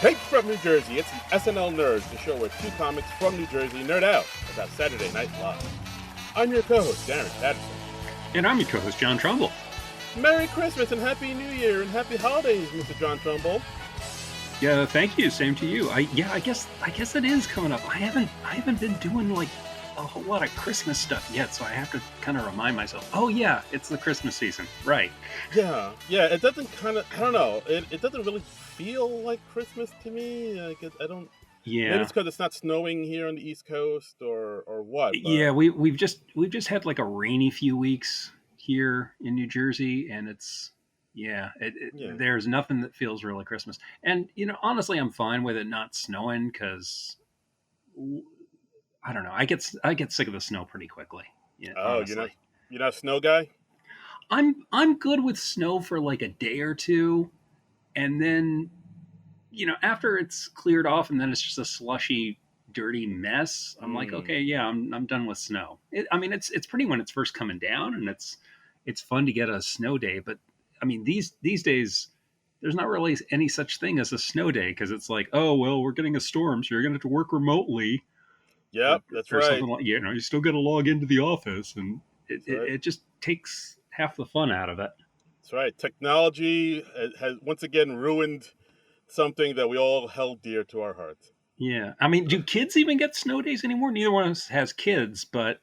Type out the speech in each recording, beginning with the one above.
Straight from New Jersey, it's the SNL Nerds, the show where two comics from New Jersey nerd out about Saturday Night Live. I'm your co-host, Darren Patterson. And I'm your co-host, John Trumbull. Merry Christmas and Happy New Year and Happy Holidays, Mr. John Trumbull. Yeah, thank you. Same to you. I guess it is coming up. I haven't been doing like a whole lot of Christmas stuff yet, so I have to kind of remind myself. Oh yeah, it's the Christmas season, right? Yeah. It doesn't I don't know. It doesn't really feel like Christmas to me. I don't. Yeah. Maybe it's because it's not snowing here on the East Coast or what. But... Yeah, we've just had like a rainy few weeks here in New Jersey, and it's there's nothing that feels really Christmas. And honestly, I'm fine with it not snowing because I don't know. I get sick of the snow pretty quickly. Yeah. Oh, honestly. you're not a snow guy? I'm good with snow for like a day or two, and then after it's cleared off and then it's just a slushy, dirty mess, I'm like, okay, yeah, I'm done with snow. It's pretty when it's first coming down, and it's fun to get a snow day. But I mean, these days, there's not really any such thing as a snow day because it's like, oh well, we're getting a storm, so you're gonna have to work remotely. Yep, that's right. Something like, you still got to log into the office, and it just takes half the fun out of it. That's right. Technology has once again ruined something that we all held dear to our hearts. Yeah, I mean, do kids even get snow days anymore? Neither one of us has kids, but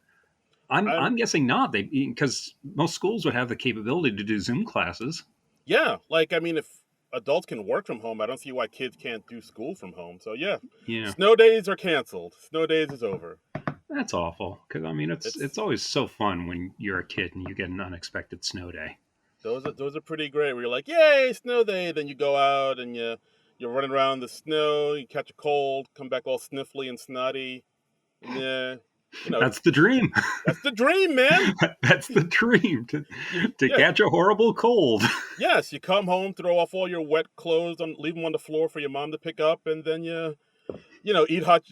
I'm guessing not. Because most schools would have the capability to do Zoom classes. Yeah, if adults can work from home, I don't see why kids can't do school from home. So yeah. Snow days are canceled. Snow days is over. That's awful. Because it's always so fun when you're a kid and you get an unexpected snow day. Those are pretty great. Where you're like, yay, snow day! Then you go out and you're running around the snow. You catch a cold, come back all sniffly and snotty. And, that's the dream. That's the dream, man. That's the dream to catch a horrible cold. Yes, you come home, throw off all your wet clothes, leave them on the floor for your mom to pick up, and then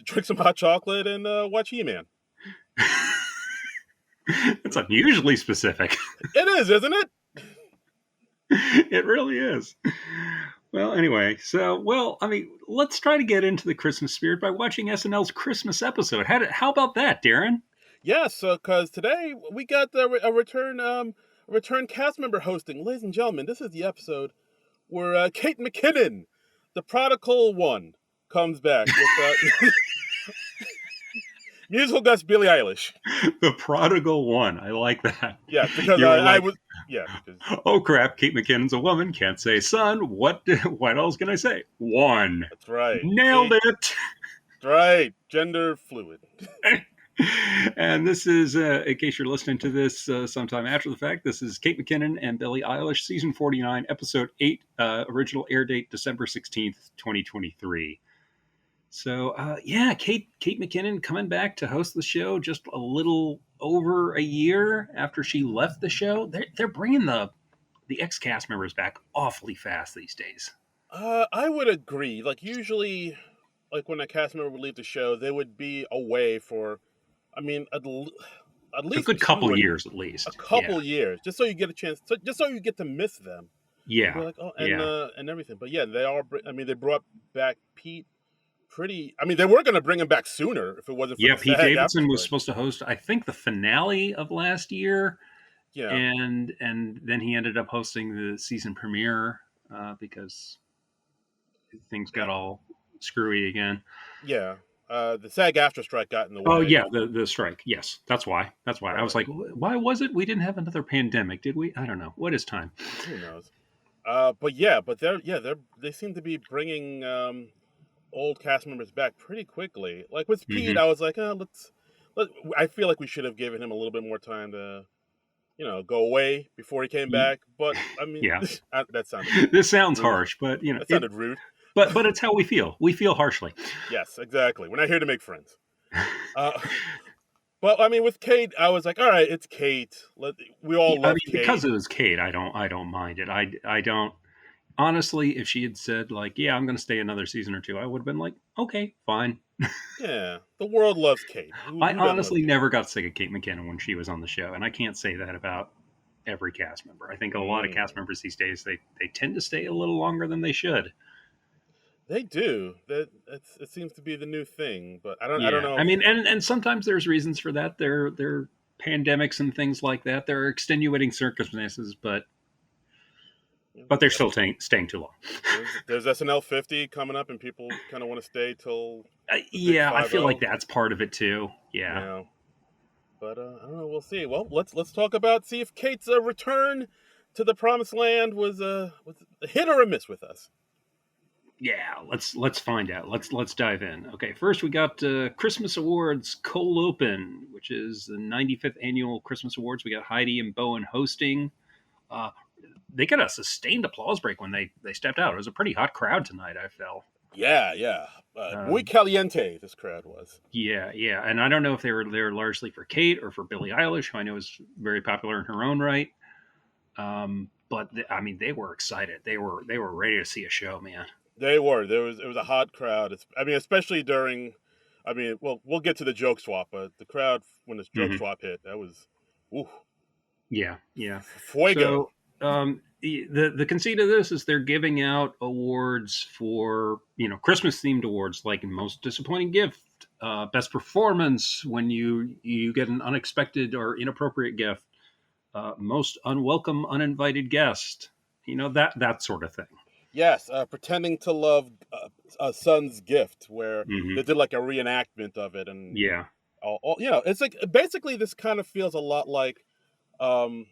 drink some hot chocolate and watch He-Man. It's unusually specific. It is, isn't it? It really is. Well, anyway, let's try to get into the Christmas spirit by watching SNL's Christmas episode. How about that, Darren? Yes, because today we got a return cast member hosting. Ladies and gentlemen, this is the episode where Kate McKinnon, the prodigal one, comes back with musical guest Billie Eilish. The prodigal one. I like that. Yeah, because I was... Yeah. Because, oh, crap. Kate McKinnon's a woman. Can't say son. What else can I say? One. That's right. Nailed it. That's right. Gender fluid. And this is, in case you're listening to this sometime after the fact, this is Kate McKinnon and Billie Eilish, Season 49, Episode 8, original air date December 16th, 2023. So, Kate McKinnon coming back to host the show just a little over a year after she left the show. They're bringing the ex-cast members back awfully fast these days. I would agree. Usually, when a cast member would leave the show, they would be away for, at least a good couple years at least. A couple years, just so you get a chance, just so you get to miss them. Yeah. And everything. But yeah, they brought back Pete. They weren't going to bring him back sooner if it wasn't for the Pete Davidson was supposed to host, I think, the finale of last year. Yeah. And then he ended up hosting the season premiere because things got all screwy again. Yeah. The SAG-AFTRA strike got in the way. Oh, yeah, the strike. Yes, that's why. Right. I was like, why was it? We didn't have another pandemic, did we? I don't know. What is time? Who knows? But they seem to be bringing old cast members back pretty quickly. Like with Pete, I was like, I feel like we should have given him a little bit more time to, go away before he came back. But that sounded. This sounds harsh, but that sounded rude. But it's how we feel. We feel harshly. Yes, exactly. We're not here to make friends. But with Kate, I was like, all right, it's Kate. We all love Kate. Because it was Kate, I don't mind it. I don't. Honestly, if she had said, I'm going to stay another season or two, I would have been like, okay, fine. Yeah, the world loves Kate. I honestly never got sick of Kate McKinnon when she was on the show, and I can't say that about every cast member. I think a lot of cast members these days, they tend to stay a little longer than they should. They do. It seems to be the new thing, but I don't Yeah, know I if mean, and sometimes there's reasons for that. There pandemics and things like that. There are extenuating circumstances, but they're S- still staying too long. there's SNL 50 coming up, and people kind of want to stay till the big Yeah, I five feel like zero. that's part of it too. Yeah. Yeah, but I don't know. We'll see. Well, let's talk about see if Kate's return to the promised land was a hit or a miss with us. Yeah, let's find out. Let's dive in. Okay, first we got Christmas Awards cold open, which is the 95th annual Christmas Awards. We got Heidi and Bowen hosting. Uh, they got a sustained applause break when they stepped out. It was a pretty hot crowd tonight. I felt. Yeah, yeah. Muy Um, caliente. This crowd was. yeah, yeah, and I don't know if they were there largely for Kate or for Billie Eilish, who I know is very popular in her own right. But I mean, they were excited. They were ready to see a show, man. They were. It was a hot crowd. I mean, especially during. I mean, well, we'll get to the joke swap, but the crowd when this joke Hmm. swap hit, that was, ooh, Yeah, yeah. fuego. So the conceit of this is they're giving out awards for Christmas themed awards like most disappointing gift, best performance when you get an unexpected or inappropriate gift, most unwelcome uninvited guest, that sort of thing. Yes, pretending to love a son's gift, where Hmm. they did like a reenactment of it, and Yeah, it's like basically this kind of feels a lot um,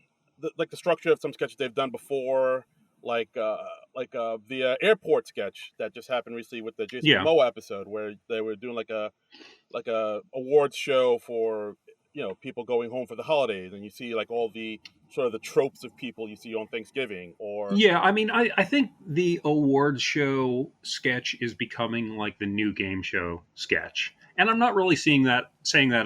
like the structure of some sketches they've done before, like the airport sketch that just happened recently with the Jason yeah. Momoa episode, where they were doing like a awards show for people going home for the holidays, and you see like all the sort of the tropes of people you see on Thanksgiving, or Yeah, I mean, I think the awards show sketch is becoming like the new game show sketch. And I'm not really saying that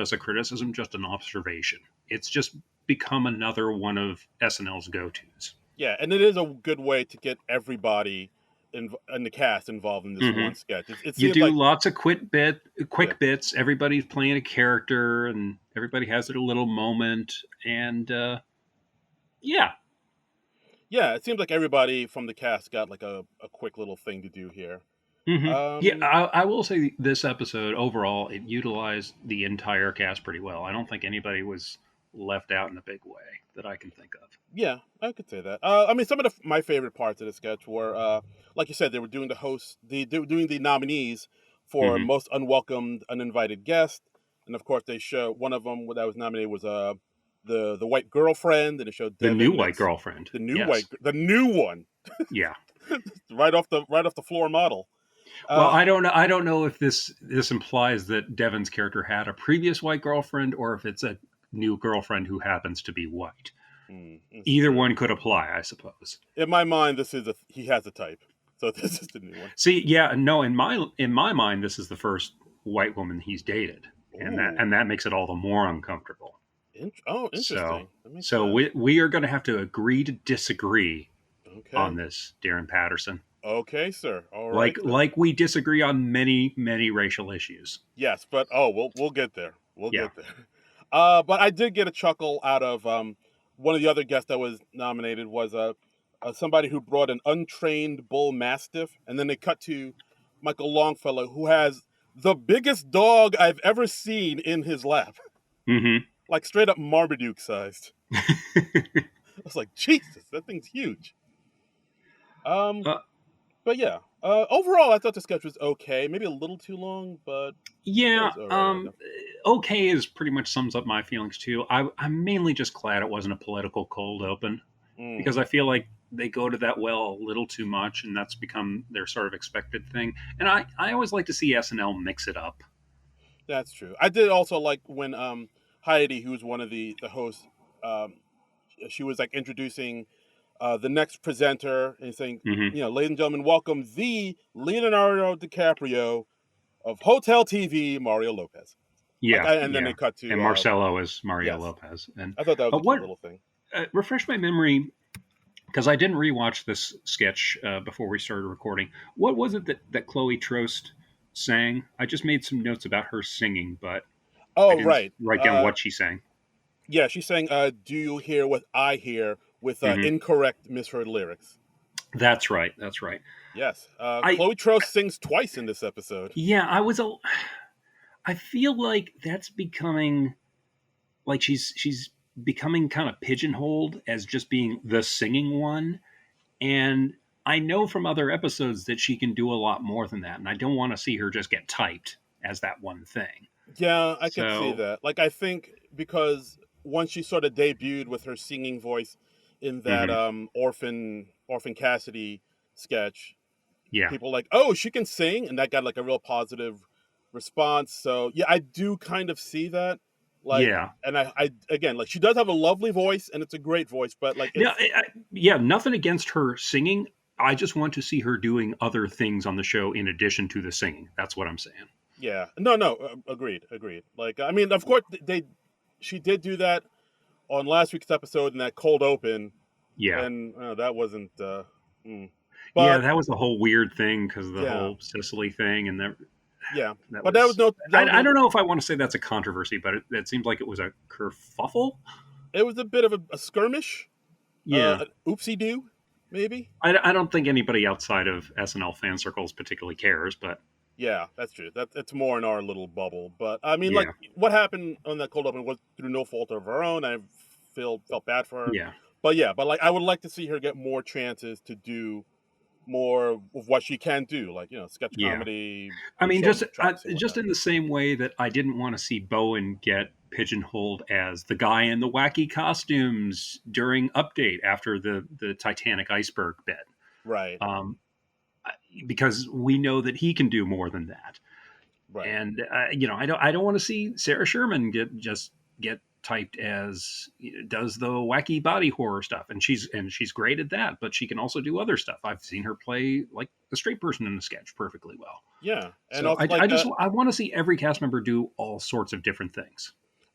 as a criticism, just an observation. It's just become another one of SNL's go-tos. yeah, and it is a good way to get everybody in the cast involved in this Hmm. one sketch. It You seems do like lots of yeah, quick bits. Everybody's playing a character, and everybody has their little moment. And yeah, yeah, it seems like everybody from the cast got like a quick little thing to do here. Yeah, Um, I will say this episode overall it utilized the entire cast pretty well. I don't think anybody was left out in a big way that I can think of. yeah, I could say that. I mean, some of my favorite parts of the sketch were, like you said, they were doing they were doing the nominees for Hmm. most unwelcomed, uninvited guest, and of course they show one of them that was nominated was the white girlfriend, and it showed The new Devin. white That's girlfriend. the Yes. new one, Yeah. right off the floor model. Well, Uh, I don't know if this implies that Devin's character had a previous white girlfriend or if it's a new girlfriend who happens to be white. it's Either true. one could apply, I suppose. In my mind, he has a type, so this is the new one. See, yeah, no, in my mind, this is the first white woman he's dated, and that Ooh, and that makes it all the more uncomfortable. So, interesting. That makes so sense. we are going to have to agree to disagree on Okay. this, Darren Patterson. Okay, sir. All right then. Like we disagree on many racial issues. Yes, but we'll get there. We'll Yeah. get there. But I did get a chuckle out of one of the other guests that was nominated was somebody who brought an untrained bull mastiff, and then they cut to Michael Longfellow, who has the biggest dog I've ever seen in his lap, Hmm. like straight up Marmaduke sized. I was like, Jesus, that thing's huge. Um, uh, but yeah, overall, I thought the sketch was okay. Maybe a little too long, but it yeah. was all right enough. Okay is pretty much sums up my feelings too. I'm mainly just glad it wasn't a political cold open Mm, because I feel like they go to that well a little too much, and that's become their sort of expected thing. And I always like to see SNL mix it up. that's true. I did also like when Heidi, who's one of the hosts, um, she was like introducing the next presenter and saying, Hmm. ladies and gentlemen, welcome the Leonardo DiCaprio of Hotel TV, Mario Lopez. Yeah, And then yeah. they cut And to Marcelo is Mario yes. Lopez. And I thought that was a cute what little thing. refresh my memory because I didn't rewatch this sketch before we started recording. What was it that Chloe Trost sang? I just made some notes about her singing, but I Oh, didn't right. write down what she sang. Yeah, she's saying, "Do you hear what I hear?" with Hmm. incorrect, misheard lyrics. That's right. That's right. Yes. I Chloe Trost sings twice in this episode. yeah, I feel like that's becoming like she's becoming kind of pigeonholed as just being the singing one, and I know from other episodes that she can do a lot more than that, and I don't want to see her just get typed as that one thing. Yeah, I could see So, that. Like, I think because once she sort of debuted with her singing voice in that mhm, Orphan Cassidy sketch, yeah, people like, oh, she can sing, and that got like a real positive response. So yeah, I do kind of see that. Like, yeah. and I again, like, she does have a lovely voice, and it's a great voice, but like, Yeah, it's yeah, nothing against her singing. I just want to see her doing other things on the show in addition to the singing. That's what I'm saying. yeah, no, agreed. Like, I mean, of course, she did do that on last week's episode in that cold open, Yeah. and that wasn't. Mm. Yeah, But that was the whole weird thing because of the yeah, whole Sicily thing, and yeah, that but that was was. no, that was I no. don't know if I want to say that's a controversy, but it seems like it was a kerfuffle. It was a bit of a skirmish, Yeah, an oopsie doo, maybe. I don't think anybody outside of SNL fan circles particularly cares, but Yeah, that's true. It's more in our little bubble. But I mean, like, yeah, what happened on that cold open was through no fault of her own. I felt bad for her. yeah, But yeah, but like, I would like to see her get more chances to do more of what she can do, like, sketch yeah. comedy, I mean, show chops and just whatnot. in the same way that I didn't want to see Bowen get pigeonholed as the guy in the wacky costumes during Update after the Titanic iceberg bit, Right, um, because we know that he can do more than that. right. And I don't want to see Sarah Sherman get typed as does the wacky body horror stuff, and she's great at that, but she can also do other stuff. I've seen her play like a straight person in a sketch perfectly well. Yeah, and So also like, I want to see every cast member do all sorts of different things.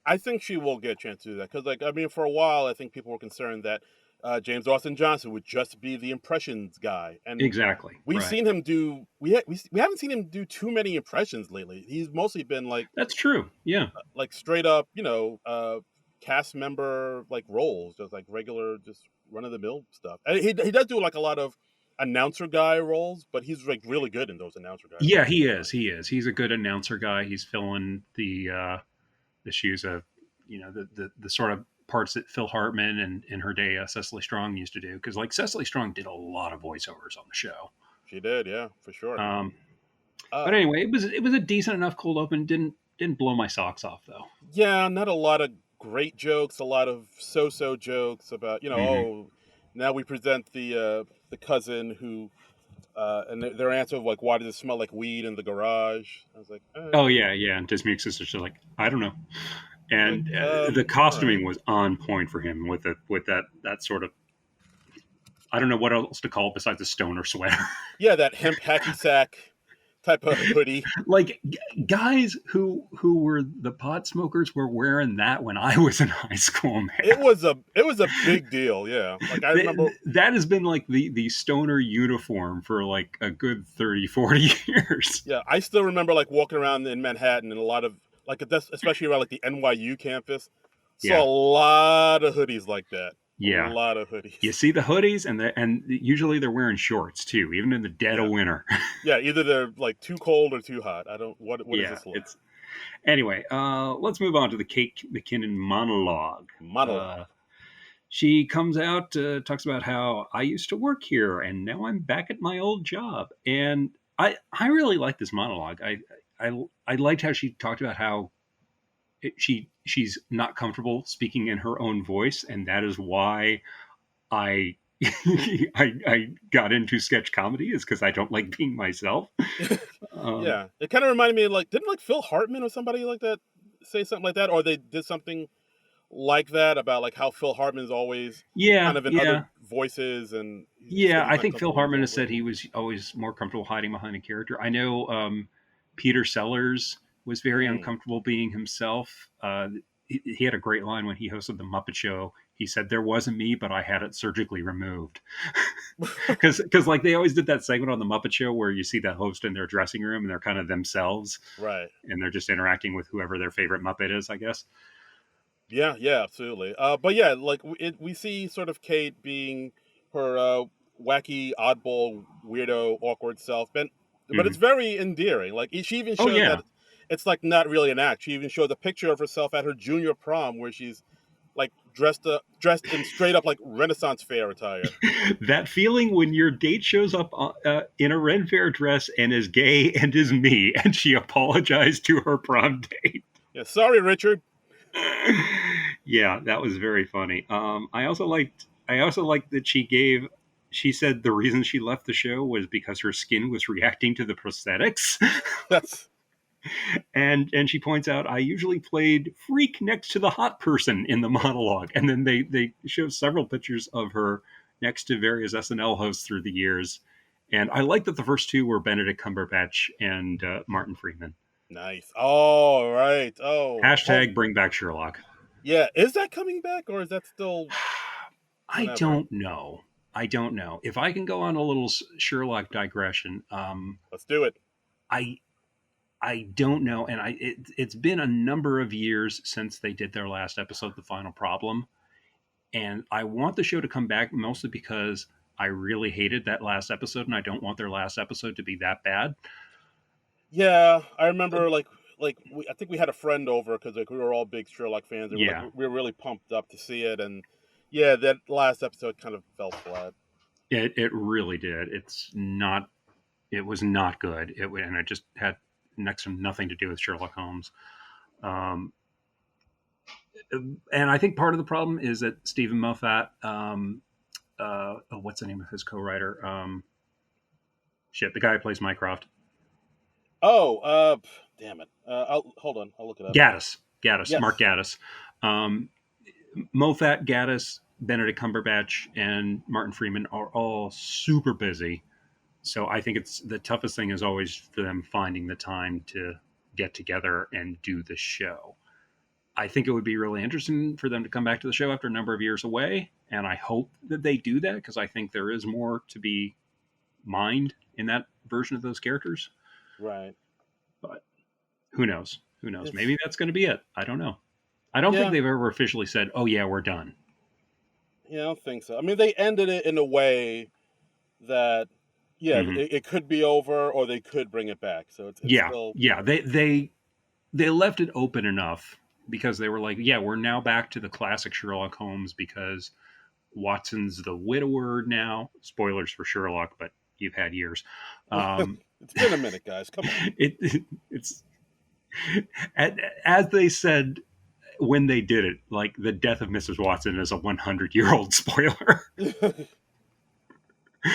I think she will get a chance to do that because, like, I mean, for a while, I think people were concerned that James Austin Johnson would just be the impressions guy, and Exactly. we've Right. seen him do we haven't seen him do too many impressions lately. He's mostly been That's true. Yeah. like straight up, cast member like roles, just like regular, just run of the mill stuff. And he does do like a lot of announcer guy roles, but he's like really good in those announcer guy Yeah, roles. he is. He is. He's a good announcer guy. He's filling the shoes of the sort of parts that Phil Hartman and in her day Cecily Strong used to do, because like Cecily Strong did a lot of voiceovers on the show. She did, yeah, for sure. Um, Uh, but anyway, it was a decent enough cold open. Didn't blow my socks off though. yeah, not a lot of great jokes, a lot of so-so jokes about, Hmm. oh, now we present the cousin who and their answer of like, why does it smell like weed in the garage? I was like, Oh yeah, yeah. And Dismukes is just like, I don't know. like, And the all right. costuming was on point for him with that sort of, I don't know what else to call it besides a stoner sweater. Yeah, that hemp hacky sack type of hoodie. Like guys who were the pot smokers were wearing that when I was in high school, man. It was a big deal, yeah. Like, I remember, That has been like the stoner uniform for like a good 30, 40 years. yeah, I still remember like walking around in Manhattan and a lot of like, especially around like the NYU campus, saw Yeah. a lot of hoodies like that. A Yeah. lot of You hoodies. see the hoodies and usually they're wearing shorts too, even in the dead Yeah. of winter. Yeah, either they're like too cold or too hot. I don't what is Yeah. this look? It's anyway, let's move on to the Kate McKinnon monologue. Monologue. She comes out, talks about how I used to work here and now I'm back at my old job. And I really like this monologue. I liked how she talked about how she's not comfortable speaking in her own voice, and that is why I I got into sketch comedy is because I don't like being myself. Um, Yeah. It kind of reminded me of like, didn't like Phil Hartman or somebody like that say something like that, or they did something like that about like how Phil Hartman's always yeah, kind of in other yeah, voices, and he said yeah. he's I not think Phil comfortable in his Hartman own has said voice. he was always more comfortable hiding behind a character. I know Peter Sellers was very Mm. uncomfortable being himself. He had a great line when he hosted the Muppet Show. He said, "There wasn't me, but I had it surgically removed." Because like they always did that segment on the Muppet Show where you see the host in their dressing room and they're kind of themselves Right. and they're just interacting with whoever their favorite Muppet is, I guess. Yeah, yeah, absolutely. But yeah, like we see sort of Kate being her wacky, oddball, weirdo, awkward self, but it's Mhm. very endearing. Like she even Oh shows yeah. that it's like not really an act. She even shows a picture of herself at her junior prom where she's like dressed in straight up like Renaissance fair attire. That feeling when your date shows up in a Ren Fair dress and is gay and is me, and she apologized to her prom date. Yeah, sorry, Richard. Yeah, that was very funny. I also liked that she said the reason she left the show was because her skin was reacting to the prosthetics. That's And she points out I usually played freak next to the hot person in the monologue, and then they show several pictures of her next to various SNL hosts through the years. And I like that the first two were Benedict Cumberbatch and Martin Freeman. nice. Oh, right. Oh, Hashtag bring back Sherlock. yeah. Is that coming back or is that still I whenever? don't know. I don't know. If I can go on a little Sherlock digression, Let's do it. I I don't know, and it's been a number of years since they did their last episode, The Final Problem, and I want the show to come back mostly because I really hated that last episode, and I don't want their last episode to be that bad. Yeah, I remember I think we had a friend over because like we were all big Sherlock fans. And Yeah, we were really pumped up to see it, and yeah, that last episode kind of fell flat. it really did. It was not good. And it just had next to nothing to do with Sherlock Holmes. Um, and I think part of the problem is that Stephen Moffat, what's the name of his co-writer? The guy who plays Mycroft. Oh, damn it. Hold on. I'll look it up. Mark Yes. Gaddis. Um, Moffat, Gaddis, Benedict Cumberbatch, and Martin Freeman are all super busy. So I think it's the toughest thing is always for them finding the time to get together and do the show. I think it would be really interesting for them to come back to the show after a number of years away, and I hope that they do that because I think there is more to be mined in that version of those characters. Right. But who knows? Who knows? It's Maybe that's going to be it. I don't know. I don't think yeah. they've ever officially said, "Oh yeah, we're done." Yeah, I don't think so. I mean, they ended it in a way that yeah, Hmm. it could be over or they could bring it back. So it's Yeah, still yeah. They left it open enough because they were like, "Yeah, we're now back to the classic Sherlock Holmes because Watson's the widower now." Spoilers for Sherlock, but you've had years. Um, it's been a minute, guys. Come on. it's as they said when they did it, like the death of Mrs. Watson is a 100-year-old spoiler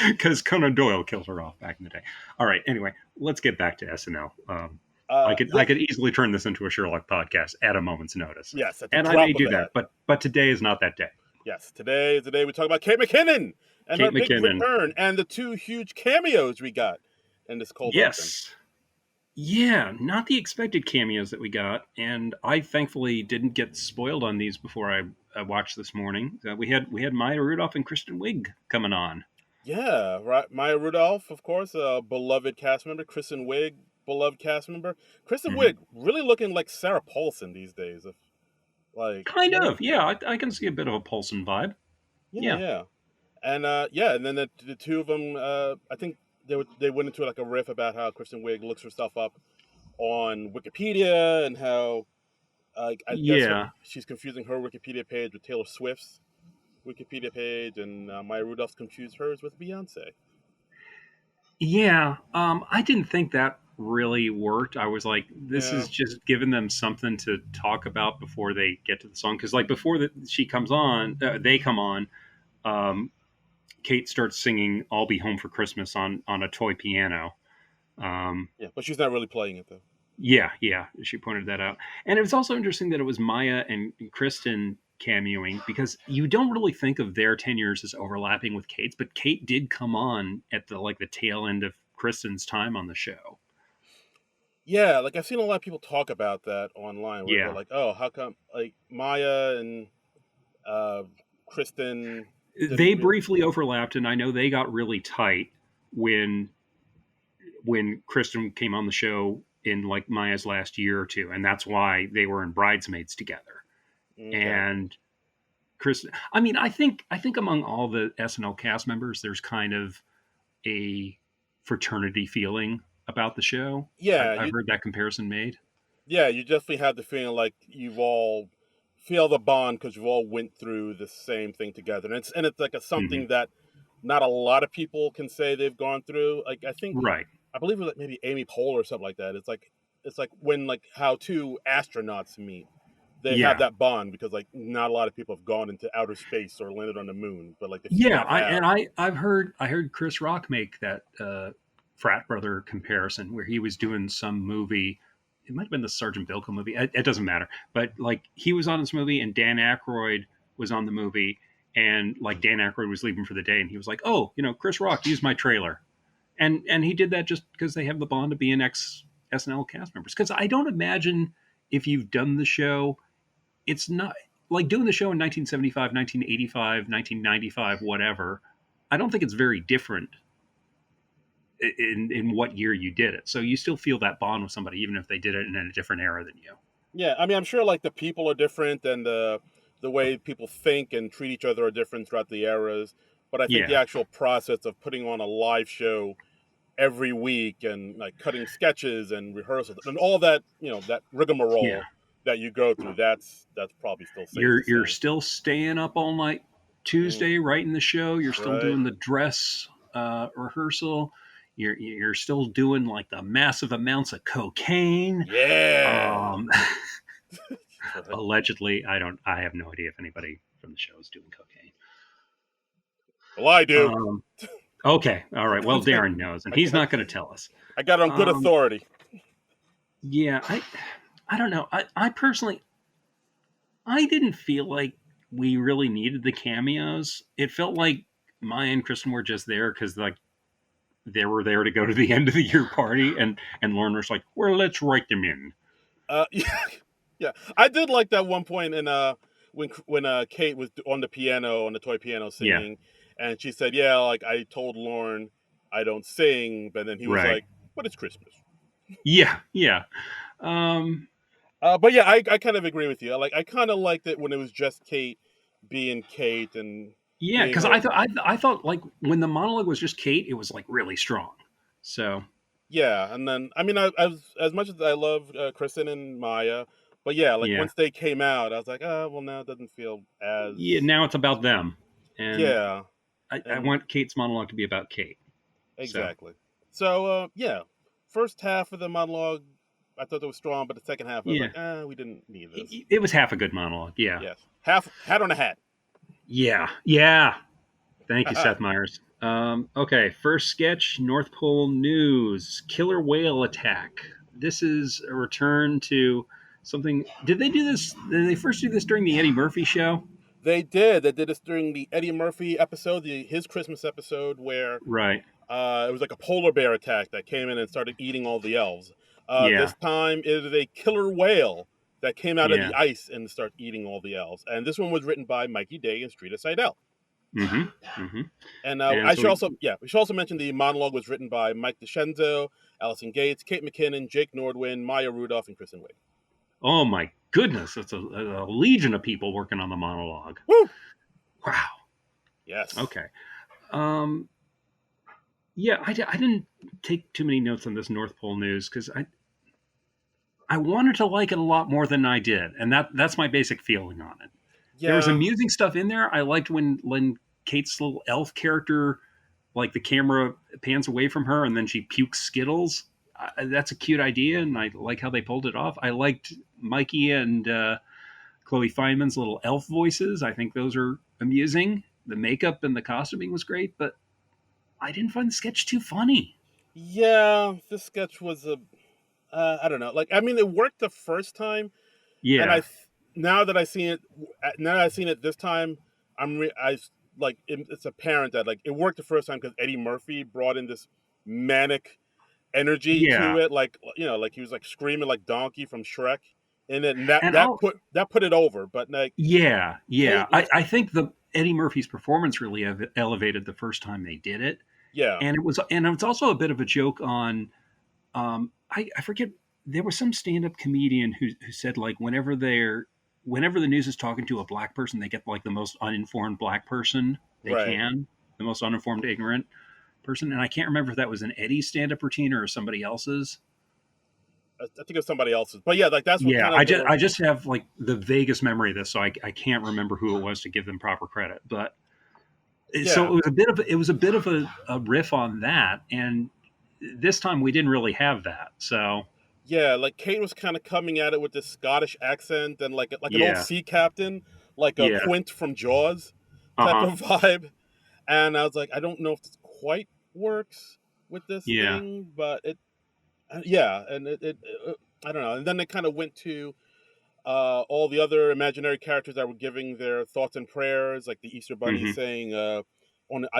because Conan Doyle killed her off back in the day. All right, anyway, let's get back to SNL. I Yeah, could easily turn this into a Sherlock podcast at a moment's notice, yes, at the and I may drop of do a hat. that. But today is not that day. Yes, today is the day we talk about Kate McKinnon and her Kate big McKinnon, return and the two huge cameos we got in this cold open. yes, yeah, not the expected cameos that we got, and I thankfully didn't get spoiled on these before I watched this morning. We had Maya Rudolph and Kristen Wiig coming on. Yeah, right. Maya Rudolph, of course, a beloved cast member. Kristen Wiig, beloved cast member. Kristen Hmm. Wiig, really looking like Sarah Paulson these days. If like, Kind of, yeah. I can see a bit of a Paulson vibe. yeah, Yeah. yeah, and yeah, and then the two of them, I think they went into like a riff about how Kristen Wiig looks herself up on Wikipedia and how I guess Yeah. she's confusing her Wikipedia page with Taylor Swift's Wikipedia page, and Maya Rudolph's confused hers with Beyonce. Yeah. I didn't think that really worked. I was like, this Yeah, is just giving them something to talk about before they get to the song. Because like before she comes on, they come on. Um, Kate starts singing "I'll Be Home for Christmas" on a toy piano. Um, yeah, but she's not really playing it though. yeah, yeah, she pointed that out, and it was also interesting that it was Maya and Kristen cameoing because you don't really think of their tenures as overlapping with Kate's, but Kate did come on at the tail end of Kristen's time on the show. Yeah, like I've seen a lot of people talk about that online, where they're Yeah, like, "Oh, how come like Maya and uh, Kristen they didn't really?" briefly overlapped, and I know they got really tight when Kristen came on the show in like Maya's last year or two, and that's why they were in Bridesmaids together. Okay. And Chris. I think among all the SNL cast members, there's kind of a fraternity feeling about the show. Yeah, I've heard that comparison made. yeah, you definitely have the feeling like you've all feel the bond because you've all went through the same thing together, and it's like Hmm. something that not a lot of people can say they've gone through. Like Right. I believe it was like maybe Amy Poehler or something like that. It's like when like how two astronauts meet. They have Yeah. that bond because like not a lot of people have gone into outer space or landed on the moon, but like the few Yeah. that have. I heard Chris Rock make that frat brother comparison where he was doing some movie. It might have been the Sergeant Bilko movie. It doesn't matter. But like he was on this movie and Dan Aykroyd was on the movie, and like Dan Aykroyd was leaving for the day, and he was like, "Oh, Chris Rock used my trailer," and he did that just because they have the bond of being ex SNL cast members. Because I don't imagine if you've done the show, it's not like doing the show in 1975, 1985, 1995, whatever. I don't think it's very different in what year you did it. So you still feel that bond with somebody, even if they did it in a different era than you. Yeah, I mean, I'm sure like the people are different and the way people think and treat each other are different throughout the eras. But I think the Yeah, actual process of putting on a live show every week and like cutting sketches and rehearsals and all that, that yeah. rigmarole that you go through, that's probably still safe to You're say. still staying up all night Mm, Tuesday writing the show. You're still right? doing the dress rehearsal. You're still doing like the massive amounts of cocaine. Yeah. Um, Right. allegedly, I have no idea if anybody from the show is doing cocaine. Well, I do. Um, okay, all right. Well, Darren knows, and I he's got, not going to tell us. I got it on good Um, authority. yeah, I don't know. I personally, I didn't feel like we really needed the cameos. It felt like Maya and Kristen were just there because like they were there to go to the end of the year party, and Lauren was like, "Well, let's write them in." Yeah, yeah. I did like that one point in when Kate was on the piano on the toy piano Yeah, singing, and she said, "Yeah, like I told Lauren I don't sing," but then he was right. like, "But it's Christmas." Yeah, yeah. Um, But yeah, I kind of agree with you. I kind of liked it when it was just Kate being Kate and yeah, being because her. I thought like when the monologue was just Kate, it was like really strong. So Yeah, and then I mean, as much as I love Kristen and Maya, but yeah, like yeah, once they came out, I was like, well, now it doesn't feel yeah. as Now it's about them, and yeah, I and want Kate's monologue to be about Kate. So exactly. So yeah, first half of the monologue, I thought it was strong, but the second half, I was yeah, like, we didn't need this. it was half a good monologue. Yeah, Yes, half hat on a hat. yeah, yeah. Thank you, Seth Meyers. Okay, first sketch North Pole News killer whale attack. This is a return to something. Did they do this? Did they first do this during the Eddie Murphy show? They did. They did this during the Eddie Murphy episode, his Christmas episode, where Right. it was like a polar bear attack that came in and started eating all the elves. Yeah. This time it is a killer whale that came out of Yeah. the ice and started eating all the elves. And this one was written by Mikey Day and Street of Seidel. Mm-hmm. Mm-hmm. And And so we should also mention the monologue was written by Mike DeScenzo, Allison Gates, Kate McKinnon, Jake Nordwin, Maya Rudolph, and Kristen Wiig. oh my goodness, it's a legion of people working on the monologue. Woo! Wow. Yes. Okay. Um, yeah, I didn't take too many notes on this North Pole News because I wanted to like it a lot more than I did, and that's my basic feeling on it. There was Yeah. amusing stuff in there. I liked when Kate's little elf character, like the camera pans away from her and then she pukes Skittles. That's a cute idea, and I like how they pulled it off. I liked Mikey and Chloe Feynman's little elf voices. I think those are amusing. The makeup and the costuming was great, but I didn't find the sketch too funny. Yeah. This sketch was I don't know. Like, I mean, it worked the first time, and Yeah, now that I seen it, now that I've seen it this time, it's apparent that like it worked the first time because Eddie Murphy brought in this manic energy yeah, to it, like like he was like screaming like Donkey from Shrek, and then that and that I'll put that put it over. But like yeah, yeah. Kate was I think the Eddie Murphy's performance really elevated the first time they did it, yeah and it was also a bit of a joke on I forget there was some stand-up comedian who said like whenever they're whenever the news is talking to a black person, they get like the most uninformed black person they Right. can, the most uninformed, ignorant person. And I can't remember if that was an Eddie stand-up routine or somebody else's. I think it's somebody else's, but yeah, like that's what Yeah, kind of they were. I just have like the vaguest memory of this, so I can't remember who it was to give them proper credit. But so Yeah, it was a bit of a riff on that, and this time we didn't really have that. So yeah, like Kate was kind of coming at it with this Scottish accent and like an old yeah, sea captain, like a yeah, Quint from Jaws uh type huh, of vibe. And I was like, I don't know if this quite works with this yeah, thing, but yeah, and I don't know. And then they kind of went to all the other imaginary characters that were giving their thoughts and prayers, like the Easter Bunny hmm, saying on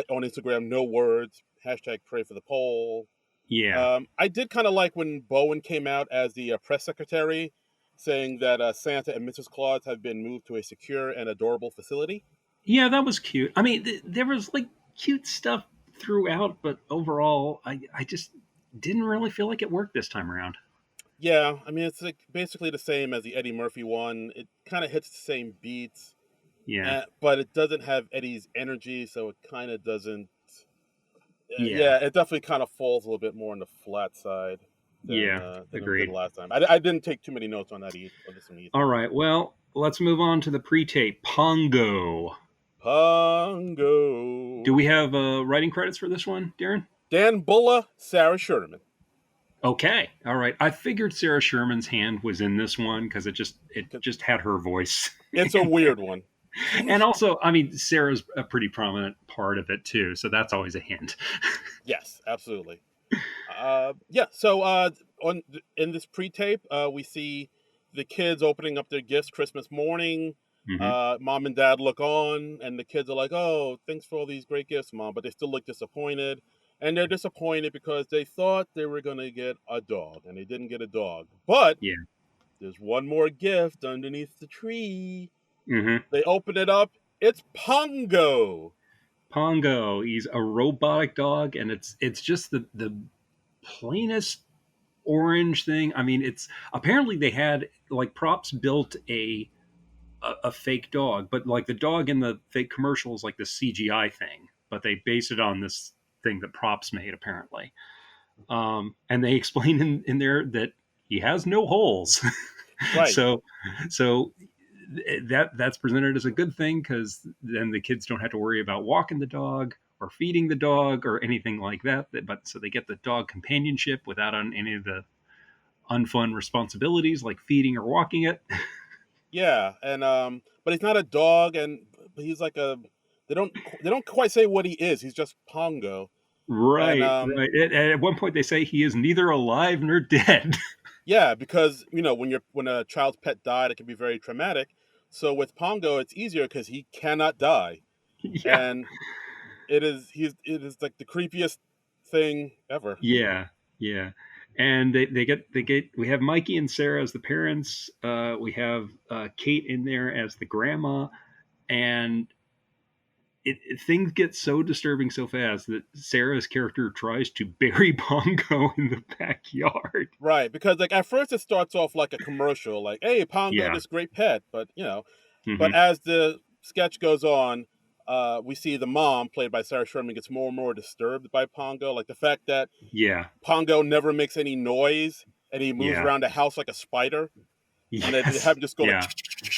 Instagram, no words, hashtag pray for the poll. yeah, I did kind of like when Bowen came out as the press secretary, saying that Santa and Mrs. Claus have been moved to a secure and adorable facility. yeah. That was cute. I mean, there was like cute stuff throughout, but overall, I just didn't really feel like it worked this time around. Yeah, I mean it's like basically the same as the Eddie Murphy one. It kind of hits the same beats, Yeah, but it doesn't have Eddie's energy, so it kind of doesn't. yeah, Yeah, it definitely kind of falls a little bit more on the flat side yeah. than it did Agreed. last time. I didn't take too many notes on that on this one either. All right. Well, let's move on to the pre-tape Pongo. Do Pongo. we have writing credits for this one, Darren? Dan Bulla, Sarah Sherman. Okay. All right. I figured Sarah Sherman's hand was in this one because it just had her voice. It's a weird one. And also, I mean, Sarah's a pretty prominent part of it too, so that's always a hint. Yes, absolutely. Yeah. So on in this pre-tape, we see the kids opening up their gifts Christmas morning. Hmm. Mom and dad look on, and the kids are like, "Oh, thanks for all these great gifts, mom," but they still look disappointed. And they're disappointed because they thought they were going to get a dog, and they didn't get a dog. But Yeah. there's one more gift underneath the tree. Hmm. They open it up. It's Pongo. Pongo. He's a robotic dog, and it's just the plainest orange thing. I mean, it's apparently they had like props built a fake dog, but like the dog in the fake commercial is like the CGI thing, but they base it on this thing that props made apparently. And they explain in there that he has no holes. Right. so so that's presented as a good thing because then the kids don't have to worry about walking the dog or feeding the dog or anything like that. But so they get the dog companionship without on any of the unfun responsibilities like feeding or walking it. Yeah, and but he's not a dog, and but he's like a. They don't quite say what he is. He's just Pongo, and Right, right. At one point, they say he is neither alive nor dead. yeah, because when a child's pet died, it can be very traumatic. So with Pongo, it's easier because he cannot die, Yeah, and it is like the creepiest thing ever. yeah, yeah. And they get we have Mikey and Sarah as the parents. We have Kate in there as the grandma, and things get so disturbing so fast that Sarah's character tries to bury Pongo in the backyard. Right, because like at first it starts off like a commercial, like "Hey, Pongo, Yeah. this great pet," but but Hmm. as the sketch goes on, we see the mom, played by Sarah Sherman, gets more and more disturbed by Pongo. Like the fact that Yeah. Pongo never makes any noise and he moves Yeah. around the house like a spider, and they have Yes. him just go like, Yeah.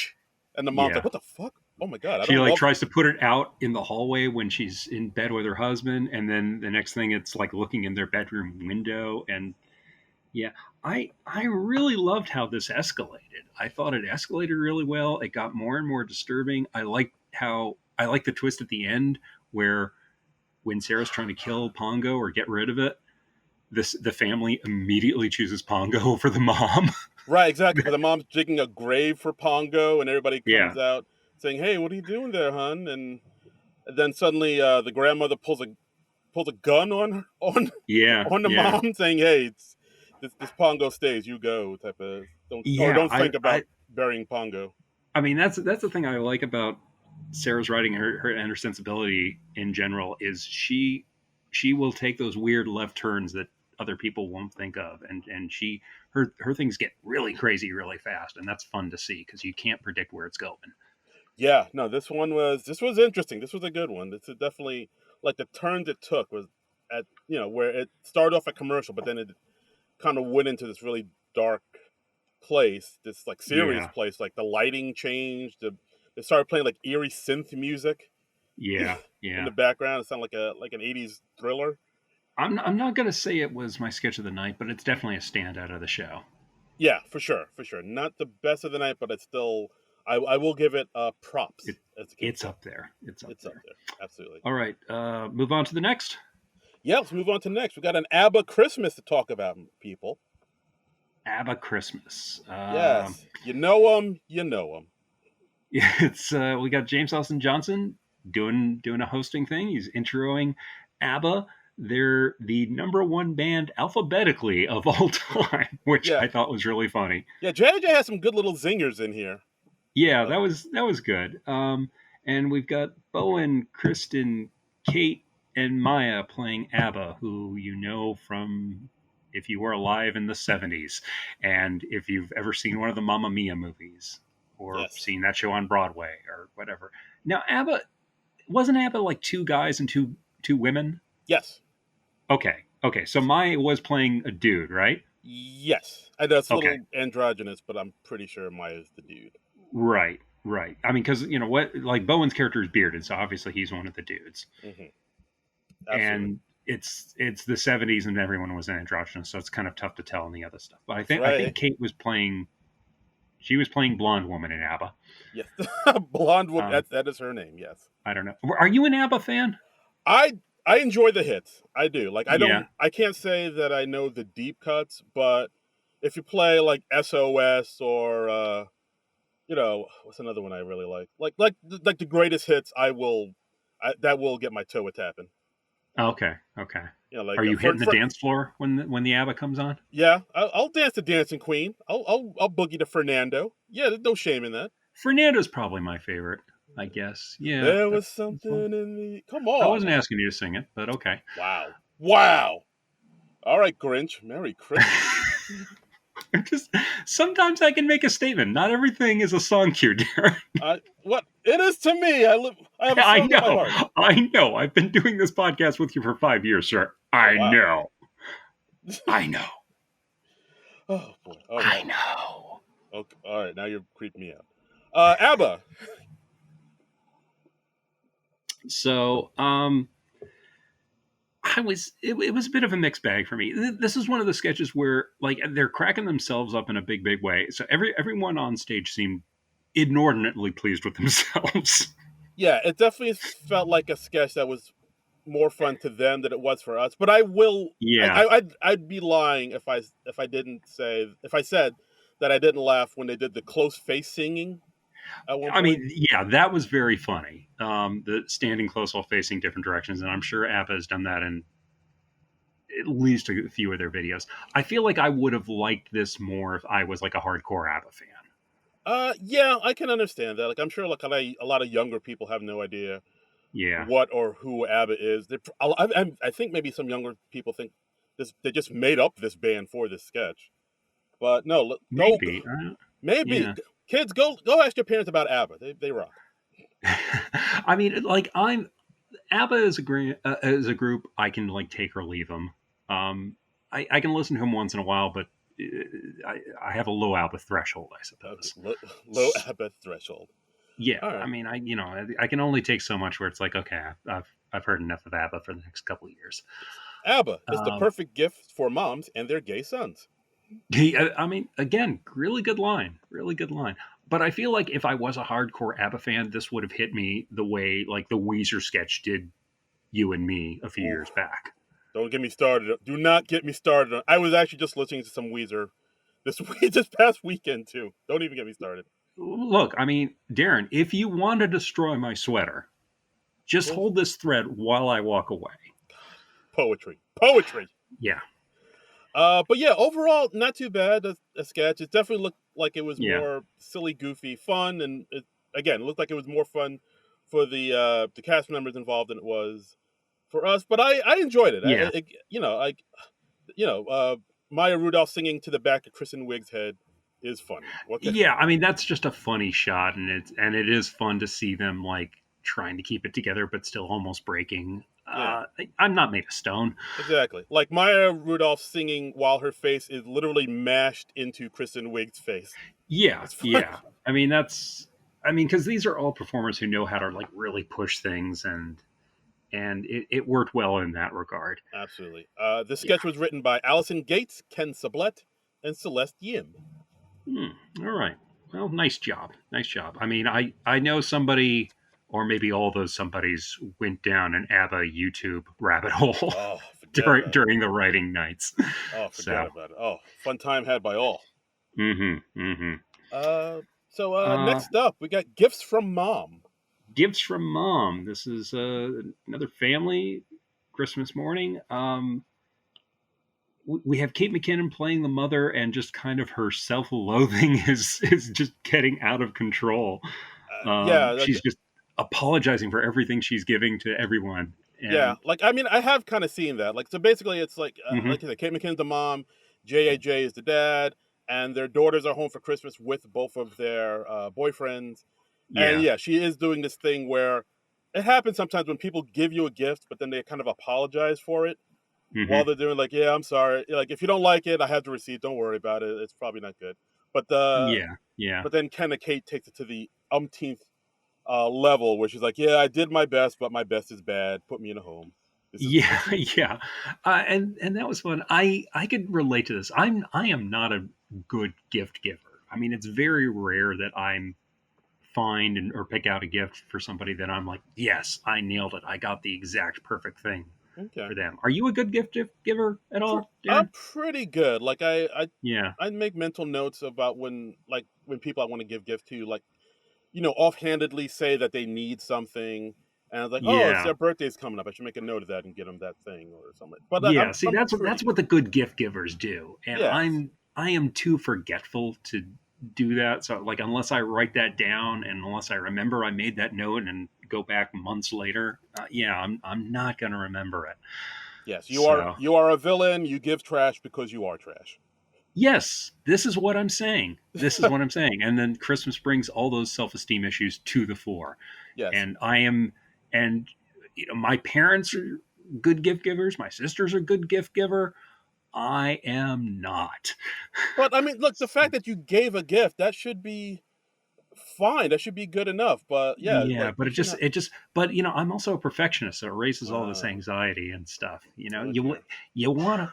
and the mom's like, Yeah. "What the fuck? Oh my god, I She don't like love." tries to put it out in the hallway when she's in bed with her husband, and then the next thing it's like looking in their bedroom window. And yeah, I really loved how this escalated. I thought it escalated really well. It got more and more disturbing. I like the twist at the end where when Sarah's trying to kill Pongo or get rid of it, the family immediately chooses Pongo over the mom. Right, exactly, because the mom's digging a grave for Pongo, and everybody Yeah, comes out saying, "Hey, what are you doing there, hun?" And then suddenly the grandmother pulls a gun on her, yeah, on the yeah, mom, saying, "Hey, this Pongo stays, you go," type of yeah. don't think about burying Pongo. I mean, that's the thing I like about Sarah's writing, her and her sensibility in general is she will take those weird left turns that other people won't think of, and her things get really crazy really fast, and that's fun to see because you can't predict where it's going. Yeah, no, this was interesting. This was a good one. This is definitely like the turns it took was at where it started off a commercial, but then it kind of went into this really dark place, this like serious Yeah, place. Like the lighting changed. They started playing like eerie synth music yeah, in yeah. the background. It sounded like an '80s thriller. I'm not gonna say it was my sketch of the night, but it's definitely a standout of the show. Yeah, for sure, for sure. Not the best of the night, but it's still. I will give it props, It as the kids it's say. up there. It's up It's up there. there, absolutely. All right, move on to the next. Yeah, let's move on to next. We got an ABBA Christmas to talk about, people. ABBA Christmas. Yes, you know them, you know them. It's we got James Austin Johnson doing a hosting thing. He's introing ABBA. They're the number one band alphabetically of all time, which Yeah, I thought was really funny. yeah. JJ has some good little zingers in here. Yeah, Like, that was good. And we've got Bowen, Kristen, Kate, and Maya playing ABBA, who you know from if you were alive in the '70s, and if you've ever seen one of the Mamma Mia movies, or yes, seen that show on Broadway, or whatever. Now, ABBA wasn't ABBA like two guys and two women? yes, Okay, okay. So Maya was playing a dude, right? yes. I know it's a Okay, little androgynous, but I'm pretty sure Maya's the dude. right, right. I mean, because you know what, like Bowen's character is bearded, so obviously he's one of the dudes. Hmm. Absolutely, And it's the '70s and everyone was androgynous, so it's kind of tough to tell in the other stuff. But that's I think right. Kate was playing she was playing blonde woman in ABBA. Yes, blonde woman. Um, That is her name. Yes. I don't know. Are you an ABBA fan? I I enjoy the hits. I do. Like Yeah. I can't say that I know the deep cuts, but if you play like SOS or what's another one I really like? Like the greatest hits, that will get my toe a tapping. Okay. Okay. Are Like you hitting the dance floor when the ABBA comes on? yeah, I'll dance to Dancing Queen. I'll boogie to Fernando. Yeah, there's no shame in that. Fernando's probably my favorite, I guess. Yeah, There was that's fun. something in the. Come I on. wasn't asking you to sing it, but okay. Wow. Wow. All right, Grinch. Merry Christmas. Just sometimes I can make a statement. Not everything is a song cue, Darren. What it is to me. I have a I song in my know. heart. I know. I've been doing this podcast with you for 5 years, sir. Oh I wow. know. I know. Oh boy. All I right. know. Okay. All right. Now you're creeping me out. ABBA. So, it was a bit of a mixed bag for me. This is one of the sketches where like they're cracking themselves up in a big way. So everyone on stage seemed inordinately pleased with themselves. Yeah, it definitely felt like a sketch that was more fun to them than it was for us. But I will. Yeah. I'd be lying if I said that I didn't laugh when they did the close face singing at one I point. mean, yeah, that was very funny. The standing close while facing different directions, and I'm sure ABBA has done that in at least a few of their videos. I feel like I would have liked this more if I was like a hardcore ABBA fan. Yeah, I can understand that. Like, I'm sure like a lot of younger people have no idea Yeah, what or who ABBA is. I think maybe some younger people think they just made up this band for this sketch. But no, go maybe. maybe Yeah. kids go ask your parents about ABBA. They rock. I mean, like ABBA as a group, I can like take or leave them. I can listen to them once in a while, but I have a low ABBA threshold, I Okay, suppose. low ABBA threshold. Yeah, All I right, mean, I can only take so much where it's like, okay, I've heard enough of ABBA for the next couple of years. ABBA is the Um, perfect gift for moms and their gay sons. I mean, again, really good line, really good line. But I feel like if I was a hardcore ABBA fan, this would have hit me the way like the Weezer sketch did you and me a few Oof, years back. don't get me started. Do not get me started. I was actually just listening to some Weezer this past weekend too. Don't even get me started. Look, I mean, Darren, if you want to destroy my sweater, just Oof, hold this thread while I walk away. poetry, poetry. Yeah, But yeah, overall, not too bad. A sketch. It definitely looked like it was yeah, more silly, goofy, fun, and again, it looked like it was more fun for the cast members involved than it was for us. But I enjoyed it. yeah. Like Maya Rudolph singing to the back of Kristen Wiig's head is funny. Yeah, I mean that's just a funny shot, and it is fun to see them like trying to keep it together, but still almost breaking. Yeah, I'm not made of stone. exactly. Like Maya Rudolph singing while her face is literally mashed into Kristen Wiig's face. Yeah, It's funny. yeah. I mean, because these are all performers who know how to like really push things, and it worked well in that regard. Absolutely. The Yeah. sketch was written by Allison Gates, Ken Sublette, and Celeste Yim. All right. Well, nice job. Nice job. I mean, I know somebody, or maybe all those somebodies went down an ABBA YouTube rabbit hole Oh, forget about it. during the writing nights. Oh, forget So, about it. Oh, fun time had by all. mm-hmm. Uh, so Uh, next up, we got Gifts from Mom. Gifts from Mom. This is another family Christmas morning. We have Kate McKinnon playing the mother, and just kind of her self-loathing is just getting out of control. Yeah, like She's just apologizing for everything she's giving to everyone, yeah, and like I mean, I have kind of seen that. Like, so basically, it's mhm, like you said, Kate McKinnon's the mom, JAJ is the dad, and their daughters are home for Christmas with both of their boyfriends. And yeah, yeah, she is doing this thing where it happens sometimes when people give you a gift, but then they kind of apologize for it while hmm, they're doing like, yeah, I'm sorry. Like, if you don't like it, I have the receipt. Don't worry about it. It's probably not good. But yeah. but then kind of Kate takes it to the umpteenth level where she's like, yeah, I did my best, but my best is bad. Put me in a home. This is Yeah, yeah, and that was fun. I could relate to this. I am not a good gift giver. I mean, it's very rare that I'm find or pick out a gift for somebody that I'm like, yes, I nailed it. I got the exact perfect thing okay. for them. Are you a good giver at all, I'm Darren? pretty good. Like Yeah, I make mental notes about when people I want to give gifts to, like offhandedly say that they need something, and I was like, oh, it's yeah, their birthday's coming up. I should make a note of that and get them that thing or something. But yeah. See, I'm pretty that's what good. the good gift givers do, and Yes. I am too forgetful to do that. So like, unless I write that down and unless I remember I made that note and go back months later, yeah, I'm not gonna remember it. Yes. So You are a villain. You give trash because you are trash. yes, this is what I'm saying. This is what I'm saying. And then Christmas brings all those self-esteem issues to the fore. Yes. And I am, and my parents are good gift givers. My sisters are good gift giver. I am not. But I mean, look, the fact that you gave a gift, that should be fine. That should be good enough. But yeah, Yeah, like but you should not. but I'm also a perfectionist, so it raises all this Uh, anxiety and stuff. okay. You want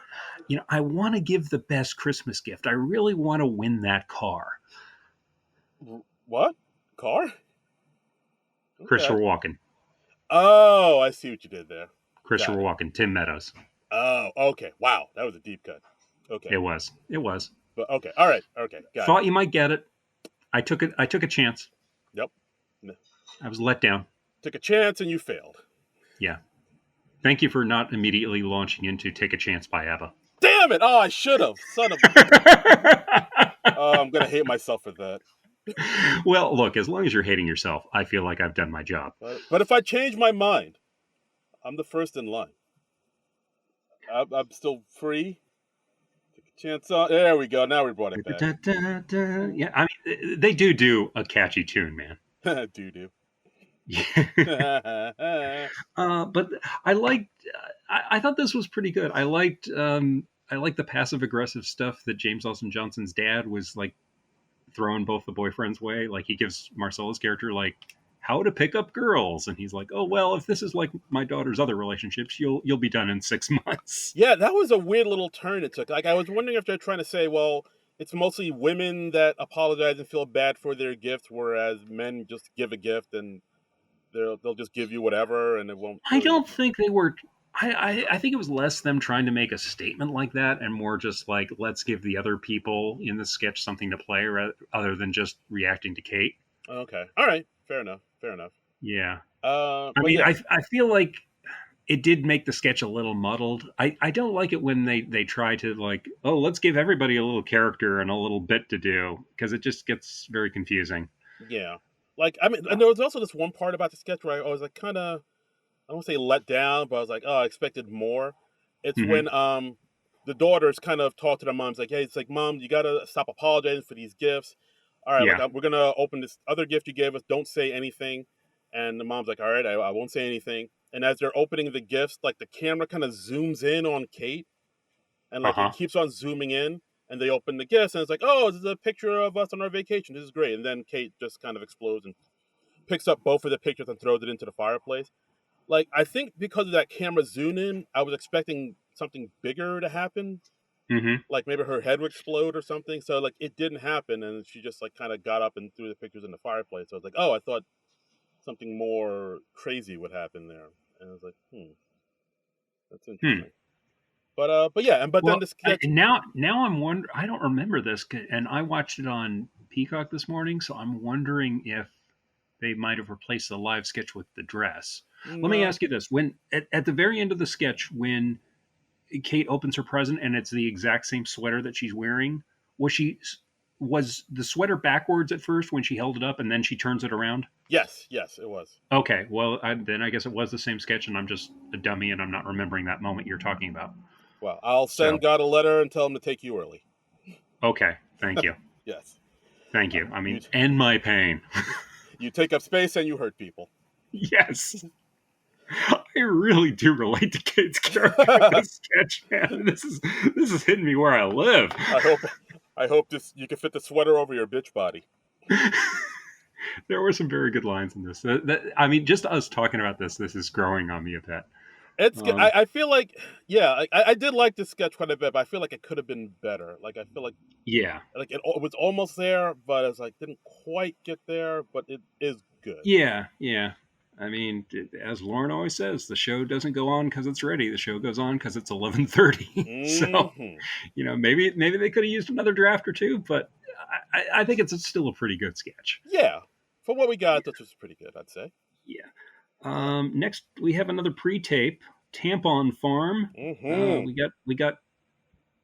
to, I want to give the best Christmas gift. I really want to win that car. What? Car? Christopher Okay. Walken, Oh, I see what you did there. Christopher Got it. Walken, Tim Meadows. Oh, okay. Wow, that was a deep cut. Okay, It was. but okay, all right, okay, got it. Thought you might get it. I took it. I took a chance. Yep. I was let down. Took a chance and you failed. Yeah. Thank you for not immediately launching into "Take a Chance" by ABBA. Damn it! Oh, I should have. Son of a. Oh, I'm gonna hate myself for that. Well, look, as long as you're hating yourself, I feel like I've done my job. But if I change my mind, I'm the first in line. I'm still free. Take a chance on. There we go. Now we brought it back. Yeah, I mean, they do a catchy tune, man. Doo doo. But I liked. I thought this was pretty good. I liked. I liked the passive aggressive stuff that James Austin Johnson's dad was like throwing both the boyfriends' way. Like he gives Marcella's character like how to pick up girls, and he's like, "Oh well, if this is like my daughter's other relationships, you'll be done in 6 months." Yeah, that was a weird little turn it took. Like, I was wondering if they're trying to say, well, it's mostly women that apologize and feel bad for their gift, whereas men just give a gift and they'll just give you whatever, and it won't I really. don't think they were. I think it was less them trying to make a statement like that, and more just like let's give the other people in the sketch something to play, other than just reacting to Kate. Okay, all right, fair enough, fair enough. Yeah, I But mean, yeah, I feel like it did make the sketch a little muddled. I don't like it when they try to like, oh, let's give everybody a little character and a little bit to do, because it just gets very confusing. yeah. Like, I mean, and there was also this one part about the sketch where I was like, kind of, I won't say let down, but I was like, oh, I expected more. It's Hmm. when the daughters kind of talk to their moms like, hey, it's like, Mom, you gotta stop apologizing for these gifts. All right, like Yeah. we're gonna open this other gift you gave us. Don't say anything. And the mom's like, all right, I won't say anything. And as they're opening the gifts, like the camera kind of zooms in on Kate, and like it Uh-huh. keeps on zooming in. And they open the gifts, and it's like, oh, this is a picture of us on our vacation. This is great. And then Kate just kind of explodes and picks up both of the pictures and throws it into the fireplace. Like, I think because of that camera zoom in, I was expecting something bigger to happen. Mm-hmm. Like maybe her head would explode or something. So like it didn't happen, and she just like kind of got up and threw the pictures in the fireplace. So I was like, oh, I thought something more crazy would happen there, and I was like, that's Hmm. interesting. But yeah, and but then Well, the sketch. now I'm wondering. I don't remember this, and I watched it on Peacock this morning, so I'm wondering if they might have replaced the live sketch with the dress. Let me No. ask you this: when at the very end of the sketch, when Kate opens her present and it's the exact same sweater that she's wearing, was the sweater backwards at first when she held it up, and then she turns it around? Yes, it was. Okay, well, then I guess it was the same sketch, and I'm just a dummy, and I'm not remembering that moment you're talking about. Well, I'll send So, God a letter and tell him to take you early. okay, thank you. Yes. Thank you. I You mean, end my pain. you take up space and you hurt people. Yes. I really do relate to Kate's character in this sketch, man. This is hitting me where I live. I hope this you can fit the sweater over your bitch body. There were some very good lines in this. I mean, just us talking about this is growing on me a bit. It's good. Um, I feel like yeah, I did like this sketch quite a bit, but I feel like it could have been better. Like I feel yeah, like it was almost there, but it's like didn't quite get there, but it is good. yeah. I mean, as Lauren always says, the show doesn't go on because it's ready. The show goes on because it's 11:30. So, Hmm. maybe they could have used another draft or two, but I think it's still a pretty good sketch. Yeah, for what we got, this was pretty good, I'd say. Yeah. Next, we have another pre-tape, Tampon Farm. Hmm. We got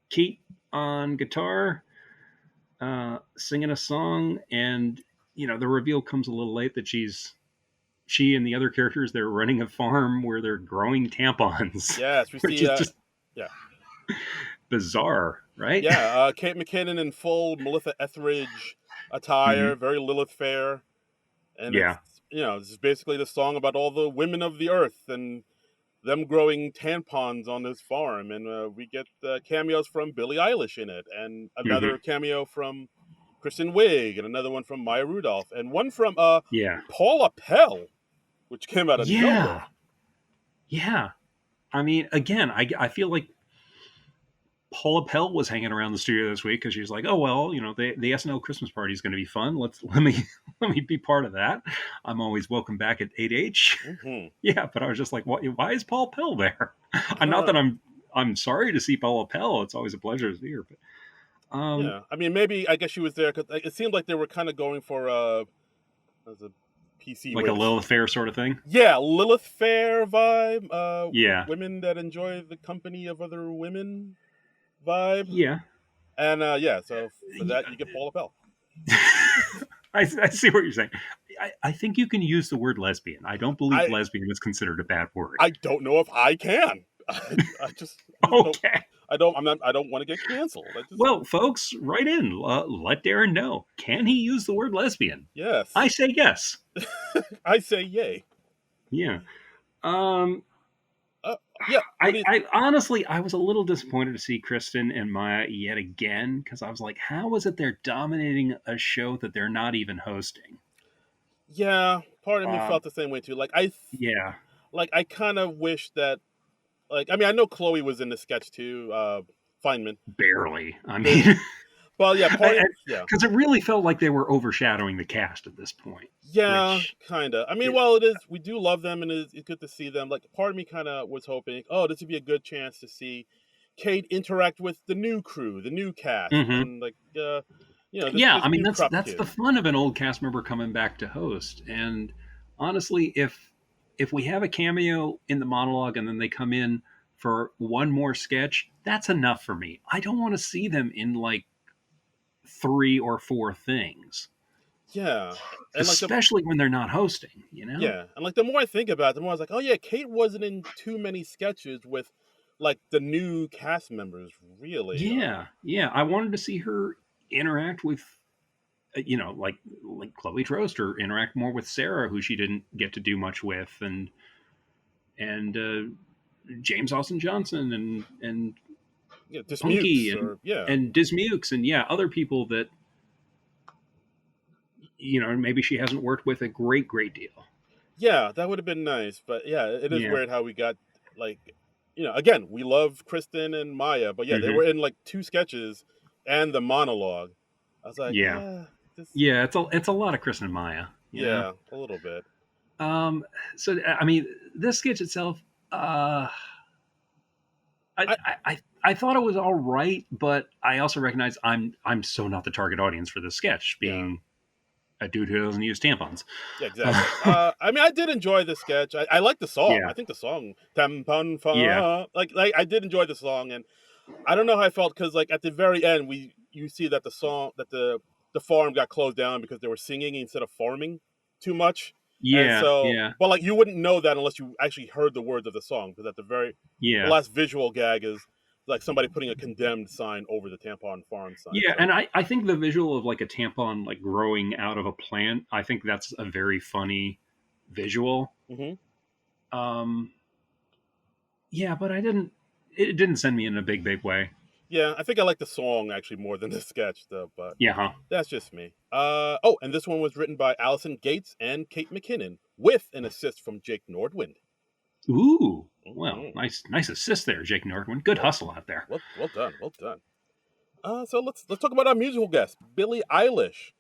Kate on guitar, singing a song, and the reveal comes a little late that she and the other characters, they're running a farm where they're growing tampons, Yes, we which see. is just Yeah, bizarre, right? yeah. Kate McKinnon in full Melissa Etheridge Hmm. attire, very Lilith fair, and it's Yeah. this is basically the song about all the women of the earth and them growing tampons on this farm, and we get cameos from Billie Eilish in it, and Hmm. another cameo from Kristen Wiig, and another one from Maya Rudolph, and one from Yeah. Paula Pell, which came out of nowhere. Yeah. Yeah. I mean, again, I feel like Paula Pell was hanging around the studio this week because she's like, oh well, the SNL Christmas party is going to be fun. Let me let me be part of that. I'm always welcome back at 8H. Hmm. Yeah, but I was just like, why is Paul Pell there? Not that I'm sorry to see Paula Pell. It's always a pleasure to see her. But Yeah, I mean, maybe I guess she was there because it seemed like they were kind of going for as a PC like way a to Lilith Fair sort of thing. yeah, Lilith Fair vibe. Yeah, Women that enjoy the company of other women vibe. yeah. And yeah, so for that you get Paula Pell. I see what you're saying. I think you can use the word lesbian. I don't believe I lesbian is considered a bad word. I don't know if I can. I just don't. Okay. I don't want to get canceled. I just Well, folks, write in. Let Darren know. Can he use the word lesbian? I yes. say yes. I say yay. Yeah. Um, Uh, yeah. What do you? I honestly, I was a little disappointed to see Kristen and Maya yet again because I was like, how is it they're dominating a show that they're not even hosting? Yeah. Part of me Um, felt the same way too. yeah, I kind of wish that I mean I know Chloe was in the sketch too. Feynman. barely. I But, mean, well, yeah. Yeah. because it really felt like they were overshadowing the cast at this point. Yeah, Which, kind of. I mean, it, well, it is. We do love them, and it's good to see them. Like, part of me kind of was hoping, oh, this would be a good chance to see Kate interact with the new crew, the new cast, mhm. and like, Yeah, this I mean new crop that's the kid. fun of an old cast member coming back to host. And honestly, if we have a cameo in the monologue and then they come in for one more sketch, that's enough for me. I don't want to see them in like three or four things, Yeah, and like especially when they're not hosting. the more I think about it, the more I was like, oh yeah, Kate wasn't in too many sketches with like the new cast members really. Yeah. I wanted to see her interact with, like Chloe Trost, or interact more with Sarah, who she didn't get to do much with, and James Austin Johnson, and Punky, Dismukes or yeah. and Dismukes, and yeah, other people that maybe she hasn't worked with a great deal. Yeah, that would have been nice, but yeah, it is Yeah. weird how we got like, again, we love Kristen and Maya, but yeah, they Hmm. were in like two sketches and the monologue. I was like, Yeah. this, Yeah. It's a lot of Chris and Maya. yeah, a little bit. Um. So I mean, this sketch itself, I, I I thought it was all right, but I also recognize I'm so not the target audience for this sketch, Yeah, being a dude who doesn't use tampons. yeah, exactly. I mean, I did enjoy the sketch. I like the song. Yeah. I think the song "Tampon Yeah. Fa," like I did enjoy the song, and I don't know how I felt because like at the very end, you see that the farm got closed down because they were singing instead of farming too much, and Yeah. so Yeah. but like you wouldn't know that unless you actually heard the words of the song because at the Yeah. last visual gag is like somebody putting a condemned sign over the tampon farm sign. Yeah, So and I think the visual of like a tampon like growing out of a plant, I think that's a very funny visual. hmm Um, yeah, but it didn't send me in a big way. yeah, I think I like the song actually more than the sketch though, but Yeah, huh? that's just me. Oh, and this one was written by Allison Gates and Kate McKinnon with an assist from Jake Nordwind. Ooh, well, hmm nice assist there, Jake Northman. Good Well, hustle out there. well done, well done. So let's talk about our musical guest, Billie Eilish.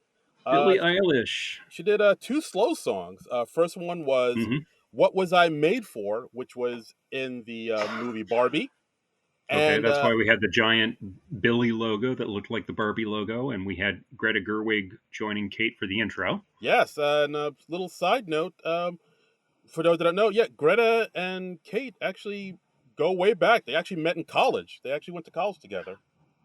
Billie Uh, Eilish. she did two slow songs. First one was Hmm. "What Was I Made For," which was in the movie Barbie, Okay, and that's why we had the giant Billy logo that looked like the Barbie logo, and we had Greta Gerwig joining Kate for the intro. yes. And a little side note, for those that don't know, yeah, Greta and Kate actually go way back. They actually met in college. They actually went to college together.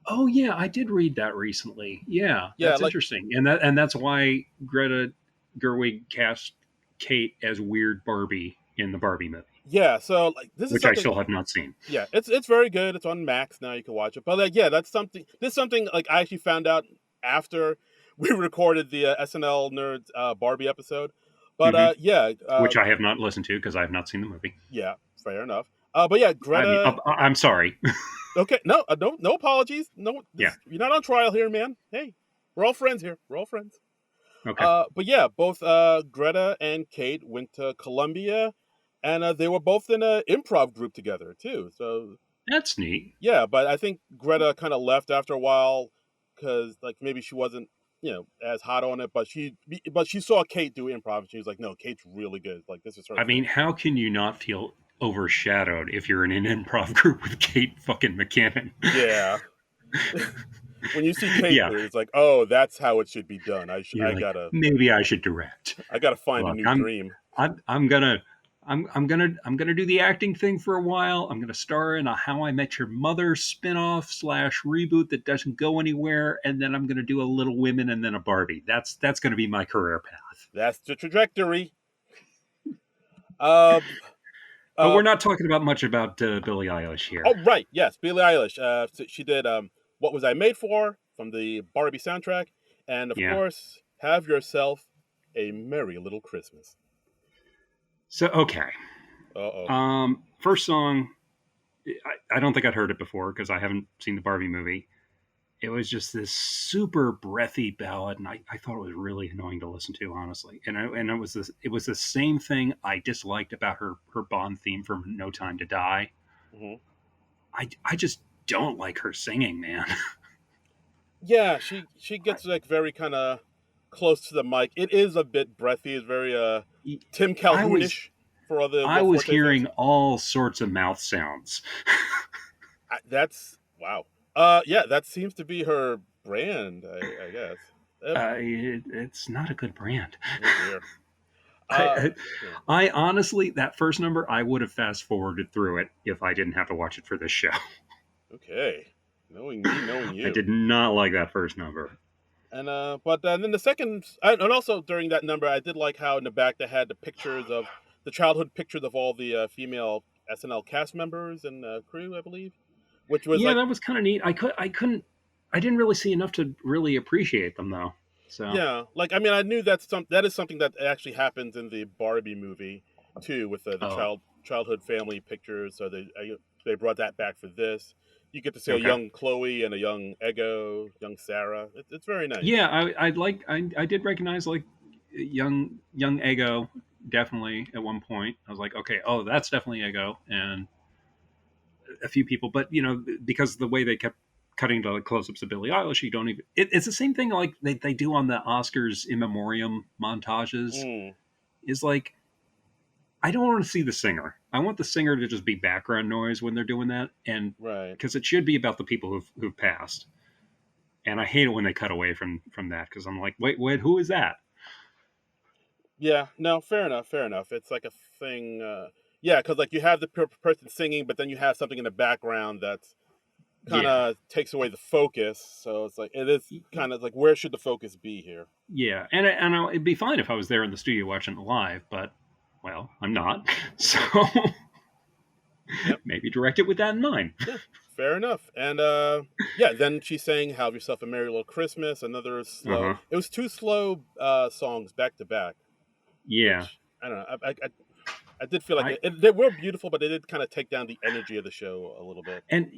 Oh yeah, I did read that recently. Yeah, Yeah, that's like interesting, and that's why Greta Gerwig cast Kate as weird Barbie in the Barbie movie, yeah. So like this is which I something. still have not seen. Yeah, it's very good. It's on Max now. You can watch it. But like, yeah, that's something. This is something like I actually found out after we recorded the SNL Nerds Barbie episode. But Hmm. yeah, Which I have not listened to because I have not seen the movie. yeah, fair enough. But yeah, I mean, Greta. I'm sorry. Okay, no apologies. No, Yeah. you're not on trial here, man. Hey, we're all friends here. We're all friends. Okay. But yeah, both Greta and Kate went to Columbia, and they were both in an improv group together too. So That's neat. yeah, but I think Greta kind of left after a while because like maybe she wasn't as hot on it, but she saw Kate do improv and she was like, no, Kate's really good. Like this is her I mean, thing. how can you not feel overshadowed if you're in an improv group with Kate fucking McKinnon? Yeah, when you see Kate Yeah, do it, it's like, oh, that's how it should be done. you're I like, gotta maybe I should direct. I gotta find a Look, new dream. I'm gonna I'm gonna do the acting thing for a while. I'm gonna star in a How I Met Your Mother spinoff slash reboot that doesn't go anywhere, and then I'm gonna do a Little Women and then a Barbie. That's gonna be my career path. That's the trajectory. Uh, But uh, we're not talking about much about Billie Eilish here. oh right, yes, Billie Eilish. So she did "What Was I Made For" from the Barbie soundtrack, and of Yeah. course, "Have Yourself a Merry Little Christmas." So okay. Uh oh. First song. I don't think I'd heard it before because I haven't seen the Barbie movie. It was just this super breathy ballad, and I thought it was really annoying to listen to, honestly. And it was the same thing I disliked about her Bond theme from No Time to Die. hmm I just don't like her singing, man. Yeah, she gets like very kind of close to the mic. It is a bit breathy. It's very Tim I was Calhounish for other I Will was Forte fans. hearing all sorts of mouth sounds. That's wow. Yeah, that seems to be her brand, I guess. It's not a good brand. Oh dear. I, Uh, I, yeah. I honestly, that first number, I would have fast forwarded through it if I didn't have to watch it for this show. Okay. Knowing me, knowing I you. did not like that first number. And but then the second, and also during that number, I did like how in the back they had the pictures of the childhood pictures of all the female SNL cast members and crew, I believe, which was Yeah, like, that was kind of neat. I didn't really see enough to really appreciate them though. So, yeah, like I mean, I knew that is something that actually happens in the Barbie movie too, with the oh, childhood family pictures. So they brought that back for this. You get to see a okay. young Chloe and a young Ego, young Sarah. It's very nice. Yeah, I did recognize like young Ego definitely at one point. I was like, okay, oh, that's definitely Ego, and a few people, but because the way they kept cutting to like close-ups of Billie Eilish, you don't even. It's the same thing like they do on the Oscars in memoriam montages. Mm, Is like I don't want to see the singer. I want the singer to just be background noise when they're doing that, and right. because it should be about the people who've passed. And I hate it when they cut away from that because I'm like, wait, who is that? Yeah. No. Fair enough. Fair enough. It's like a thing. Yeah, because like you have the person singing, but then you have something in the background that's kind Yeah, of takes away the focus. So it's like it is kind of like where should the focus be here? yeah, and it'd be fine if I was there in the studio watching it live, but well, I'm not, so Yep. maybe direct it with that in mind. Yeah, fair enough. And yeah, then she sang "Have Yourself a Merry Little Christmas." Another Uh slow. huh. It was two slow songs back to back, Yeah, which I don't know. I did feel like I they were beautiful, but they did kind of take down the energy of the show a little bit. and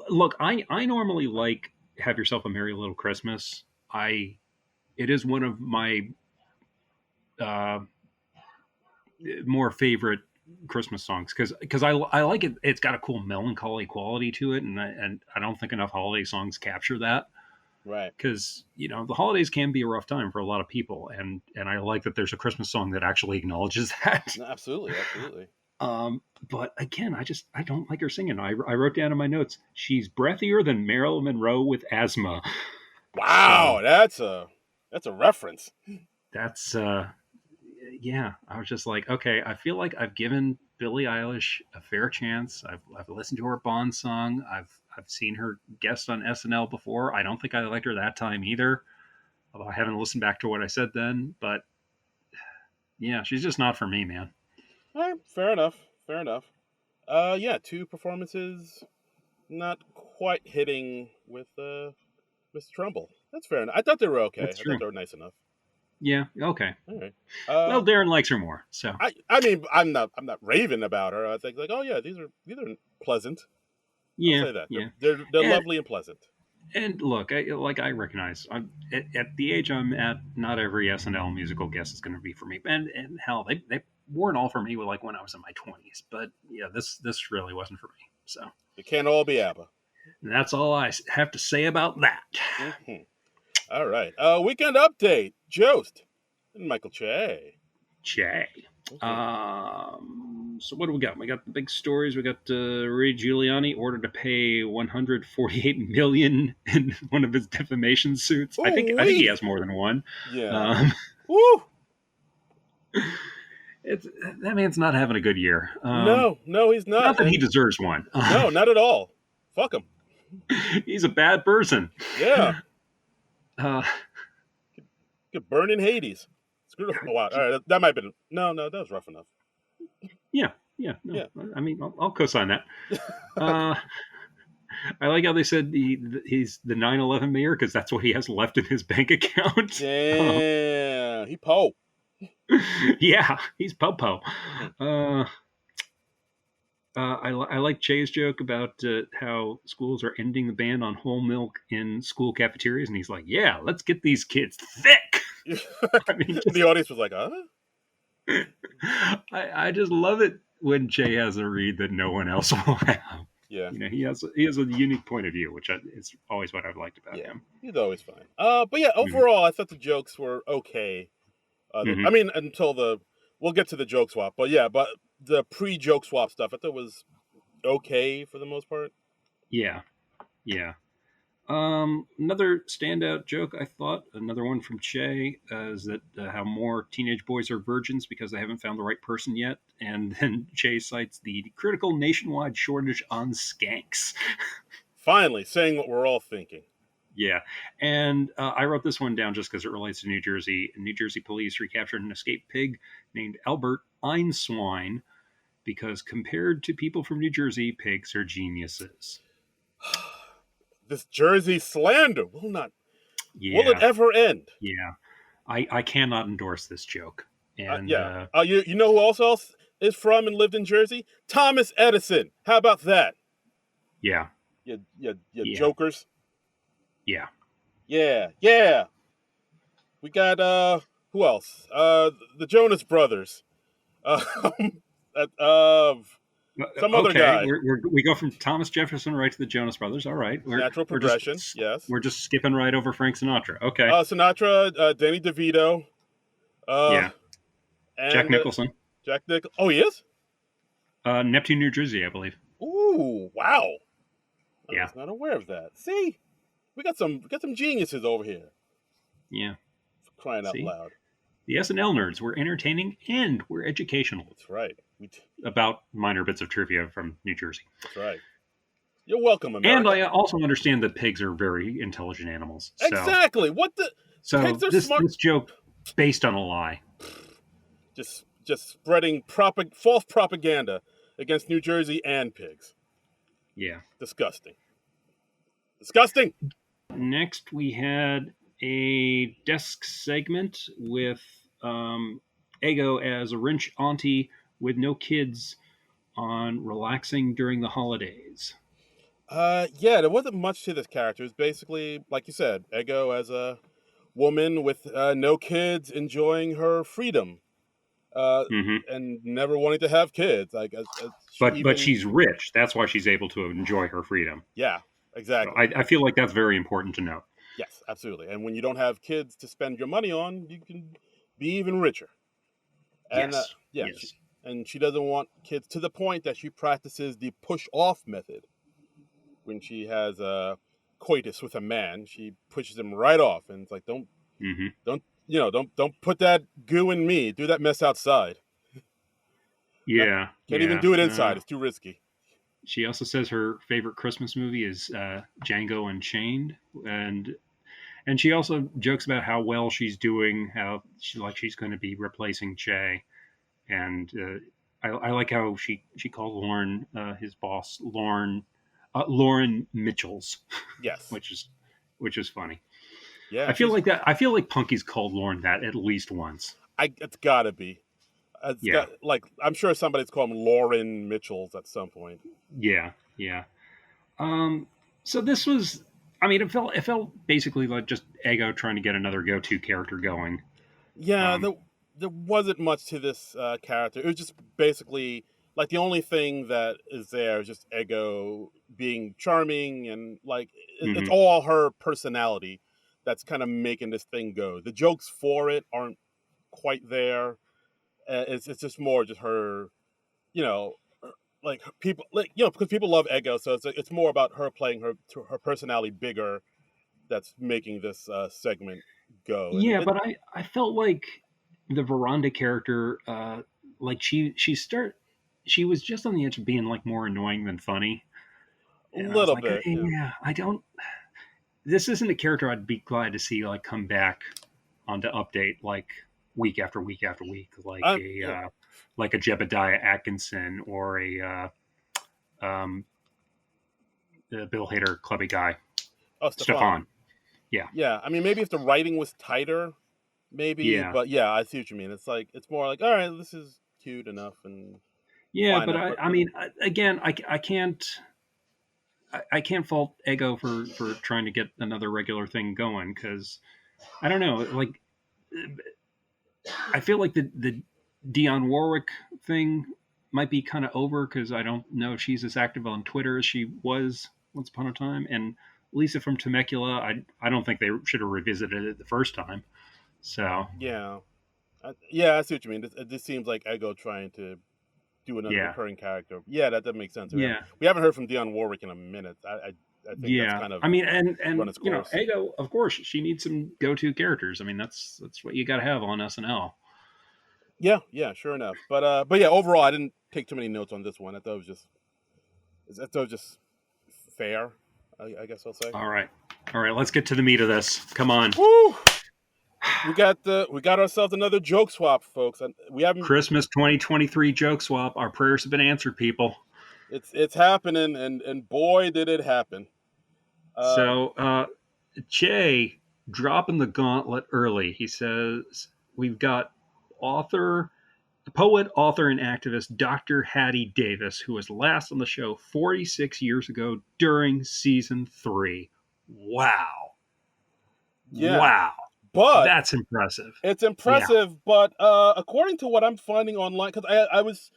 look, I normally like "Have Yourself a Merry Little Christmas." I It is one of my uh, more favorite Christmas songs because I like it. It's got a cool melancholy quality to it, and I don't think enough holiday songs capture that. Right. Because the holidays can be a rough time for a lot of people, and I like that there's a Christmas song that actually acknowledges that. No, absolutely. Absolutely. But again, I don't like her singing. I wrote down in my notes she's breathier than Marilyn Monroe with asthma. So Wow, that's a reference. that's yeah. I was just like, okay, I feel like I've given Billie Eilish a fair chance. I've listened to her Bond song. I've seen her guest on SNL before. I don't think I liked her that time either. Although I haven't listened back to what I said then, but yeah, she's just not for me, man. All right, fair enough. Fair enough. Yeah, two performances not quite hitting with Mr. Trumbull. That's fair enough. I thought they were okay. That's I thought true. they were nice enough. Yeah, okay. All right. Well, Darren likes her more, so I mean I'm not raving about her. I think like, oh yeah, these are pleasant. I'll yeah, say that yeah. they're And lovely and pleasant. and look, I recognize at the age I'm at, not every SNL musical guest is going to be for me. And hell, they weren't all for me like when I was in my 20s. But yeah, this really wasn't for me. So It can't all be ABBA. that's all I have to say about that. Hmm. All right. Weekend update. Jost and Michael Che. Che. Mhm. So what do we got? We got the big stories. We got Ray Giuliani ordered to pay 148 million in one of his defamation suits. Ooh I think he wee. has more than one. Yeah. Um, Woo. it's that man's not having a good year. No, no, he's Not not. that he And deserves one. no, not at all. Fuck him. He's a bad person. Yeah. Uh, Could burn in Hades. Screw. Oh wow. All right. That might have been. No, no, that was rough enough. yeah, yeah. No, Yeah. I mean, I'll co-sign that. Uh, I like how they said he's the 9/11 mayor because that's what he has left in his bank account. Damn. He po. Yeah, he's Popo. Hmm. Uh, I like Jay's joke about how schools are ending the ban on whole milk in school cafeterias, and he's like, "Yeah, let's get these kids thick." I mean, The audience was like, huh? I just love it when Jay has a read that no one else will have. Yeah. He has a unique point of view, which is always what I've liked about Yeah. him. He's always fine. But yeah, Mm-hmm. overall, I thought the jokes were okay. I Mm-hmm. mean, until we'll get to the joke swap, but yeah, but the pre-joke swap stuff, I thought was okay for the most part. Yeah, yeah. Another standout joke I thought, another one from Che, is that how more teenage boys are virgins because they haven't found the right person yet, and then Che cites the critical nationwide shortage on skanks. Finally, saying what we're all thinking. Yeah, and I wrote this one down just because it relates to New Jersey. New Jersey police recaptured an escaped pig named Albert Einswine because compared to people from New Jersey, pigs are geniuses. This Jersey slander will it Yeah, ever end? yeah. I cannot endorse this joke. And Yeah. You know who else is from and lived in Jersey? Thomas Edison. How about that? yeah, You yeah, jokers. yeah. Yeah, yeah. We got who else? The Jonas Brothers. Uh, uh, some other Okay, guy. we go from Thomas Jefferson right to the Jonas Brothers. All right, Natural progression. Yes. we're just skipping right over Frank Sinatra. Okay, Sinatra, Danny DeVito, uh, yeah, Jack and Nicholson, Jack Nicholson. Oh, he is. Neptune, New Jersey, I believe. Ooh, wow! I Yeah, was not aware of that. See, we got some geniuses over here. yeah. For crying out See, loud. the SNL nerds. We're entertaining and we're educational That's right. about minor bits of trivia from New Jersey. That's right. You're welcome, And America. I also understand that pigs are very intelligent animals. Exactly. What the? So Pigs are this smart. this joke based on a lie. Just spreading false propaganda against New Jersey and pigs. Yeah. Disgusting. Disgusting. Next, we had a desk segment with Ego as a wrench auntie with no kids on relaxing during the holidays. Yeah, there wasn't much to this character. It's basically, like you said, Ego as a woman with no kids enjoying her freedom. Mm-hmm. And never wanting to have kids. Like, But she's rich. That's why she's able to enjoy her freedom. Yeah, So exactly. I feel like that's very important to note. Yes, absolutely. And when you don't have kids to spend your money on, you can be even richer. And Yes. yeah, Yes. she doesn't want kids to the point that she practices the push off method. When she has a coitus with a man, she pushes him right off, and it's like, Mm-hmm. don't put that goo in me. Do that mess outside. Yeah. Can't even do it inside. It's too risky. She also says her favorite Christmas movie is Django Unchained, and she also jokes about how well she's doing, how she's going to be replacing Che, and I like how she calls Lauren, his boss, Lauren Mitchells, Yes. which is funny. Yeah. I feel like Punky's called Lauren that at least once. It's gotta be. I'm sure somebody's called him Lauren Mitchells at some point. Yeah, yeah. So this was, I mean, it felt basically like just Ego trying to get another go-to character going. Yeah, there wasn't much to this character. It was just basically like the only thing that is there is just Ego being charming, and like it's all her personality that's kind of making this thing go. The jokes for it aren't quite there. It's just more just her, you know, like people because people love Ego, so it's more about her playing her personality bigger. That's making this segment go. Yeah, but I felt like the Veranda character, like she was just on the edge of being like more annoying than funny. A And I was little like, bit. yeah, I don't. This isn't a character I'd be glad to see like come back onto Update like week after week after week, like like a Jebediah Atkinson or a Bill Hader clubby guy. Oh, Stefan. Yeah. Yeah. I mean, maybe if the writing was tighter, maybe. Yeah. But yeah, I see what you mean. It's more like, all right, this is cute enough and. Yeah, but I mean, again, I can't. I can't fault Ego for trying to get another regular thing going, because I don't know, like I feel like the Dionne Warwick thing might be kind of over, because I don't know if she's as active on Twitter as she was once upon a time, and Lisa from Temecula, I don't think they should have revisited it the first time. So yeah, I see what you mean. This seems like Ego trying to do another recurring character. Yeah, that makes sense. Yeah, we haven't heard from Dionne Warwick in a minute. I think that's kind of. I mean, and you know, Ego, of course, she needs some go-to characters. I mean, that's what you got to have on SNL. Yeah, sure enough. But yeah, overall, I didn't take too many notes on this one. I thought it was just fair. I guess I'll say. All right, let's get to the meat of this. Come on. Woo! we got ourselves another joke swap, folks. And we haven't. Christmas 2023 joke swap. Our prayers have been answered, people. It's happening, and boy, did it happen. Uh, So, Jay dropping the gauntlet early. He says, we've got poet, author, and activist Dr. Hattie Davis, who was last on the show 46 years ago during season 3. Wow. yeah, Wow. but That's impressive. it's Yeah. impressive. But according to what I'm finding online, because I was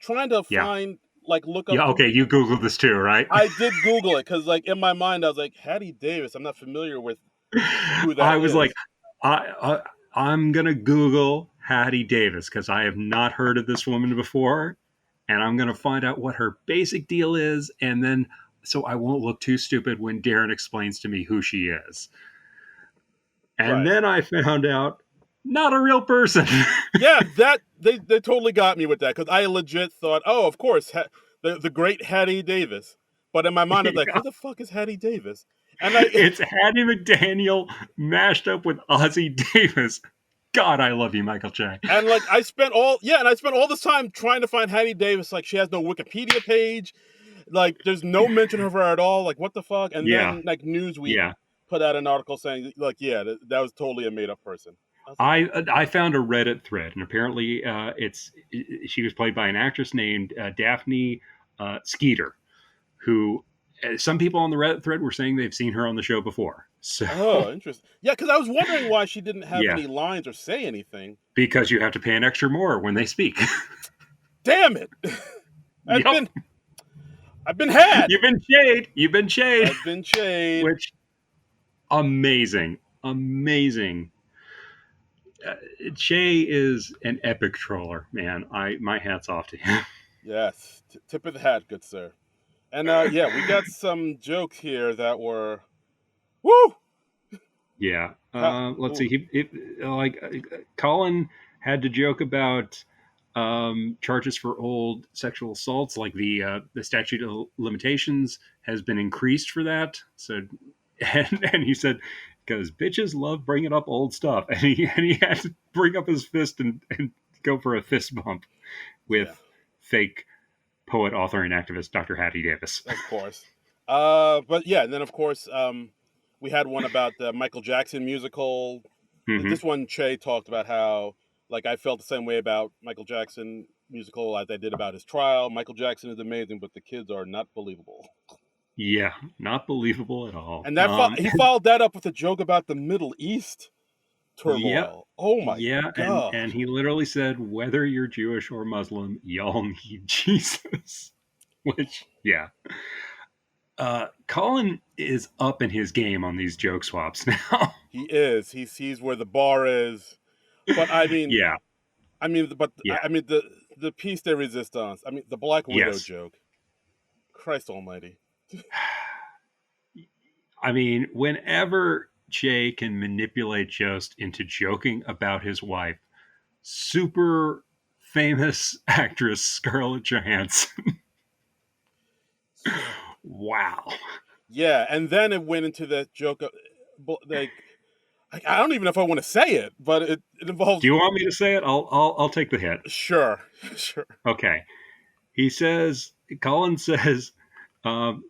trying to Yeah. find look up Yeah. Okay. You Googled this too, right? I did Google it because, in my mind, I was like, Hattie Davis. I'm not familiar with who that I was like, is. I'm going to Google Hattie Davis because I have not heard of this woman before. And I'm going to find out what her basic deal is. And then, so I won't look too stupid when Darren explains to me who she is. And Right. then I found out, not a real person. Yeah, that they totally got me with that because I legit thought, oh, of course, the great Hattie Davis. But in my mind, I was like, Yeah. who the fuck is Hattie Davis? And I It's Hattie McDaniel mashed up with Ozzie Davis. God, I love you, Michael J. and I spent all this time trying to find Hattie Davis. Like, she has no Wikipedia page. Like, there's no mention of her at all. Like, what the fuck? And Yeah. then Newsweek Yeah. put out an article saying yeah, that was totally a made up person. I was like, I found a Reddit thread, and apparently she was played by an actress named Daphne Skeeter, who some people on the Reddit thread were saying they've seen her on the show before. So oh, interesting. Yeah, because I was wondering why she didn't have yeah, any lines or say anything. because you have to pay an extra more when they speak. Damn it! I've Yep, been I've been had. you've been shade. You've been shade. I've been shade. Which amazing, amazing. Shay is an epic troller, man. My hat's off to him. Yes, tip of the hat, good sir. And yeah, we got some jokes here that were, woo. Yeah. Let's Ooh, see. Colin had to joke about charges for old sexual assaults, like the statute of limitations has been increased for that. So, and he said because bitches love bringing up old stuff, and he had to bring up his fist and go for a fist bump yeah, with fake poet, author, and activist Dr. Hattie Davis. of course. But yeah, and then of course, we had one about the Michael Jackson musical. Hmm. This one, Che talked about how, I felt the same way about Michael Jackson musical as I did about his trial. Michael Jackson is amazing, but the kids are not believable. Yeah, not believable at all. And he followed that up with a joke about the Middle East Yep. turmoil. Oh my Yeah, god! and he literally said, whether you're Jewish or Muslim, y'all need Jesus. Which, yeah. Colin is up in his game on these joke swaps now. He is. He sees where the bar is. But Yeah, yeah, the piece de resistance. I mean, the Black Widow yes. joke. Christ Almighty. I mean, whenever Jay can manipulate Jost into joking about his wife, super famous actress Scarlett Johansson. Yeah. Wow. Yeah, and then it went into that joke. I don't even know if I want to say it, but it involves. Do you want me to say it? I'll take the hit. Sure, sure. Okay. He says, Colin says, um,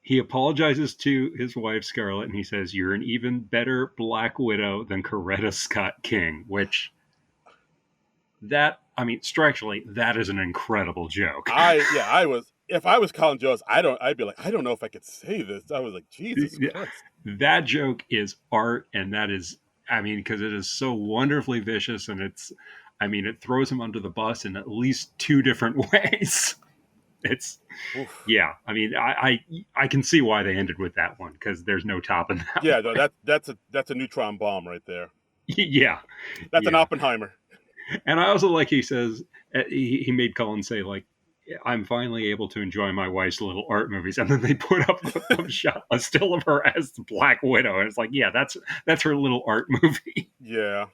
he apologizes to his wife Scarlett, and he says, "You're an even better Black Widow than Coretta Scott King." Which structurally, that is an incredible joke. I was. If I was Colin Jost, I'd be like, I don't know if I could say this. I was like, Jesus Christ. That joke is art, and that is, because it is so wonderfully vicious, and it throws him under the bus in at least two different ways. It's, Oof. yeah. I can see why they ended with that one because there's no topping that. Yeah, one. no, that's a neutron bomb right there. Yeah, That's an yeah. Oppenheimer. And I also like he says he made Colin say like, I'm finally able to enjoy my wife's little art movies, and then they put up a still of her as the Black Widow, and it's like, yeah, that's her little art movie. Yeah.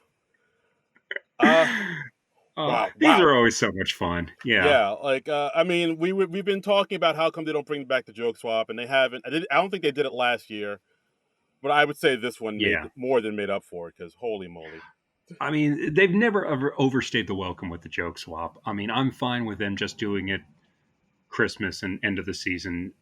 Wow. These are always so much fun. Yeah. Yeah. We've been talking about how come they don't bring back the joke swap, and they haven't. I don't think they did it last year, but I would say this one Yeah. more than made up for it because holy moly. I mean, they've never ever overstayed the welcome with the joke swap. I mean, I'm fine with them just doing it Christmas and end of the season,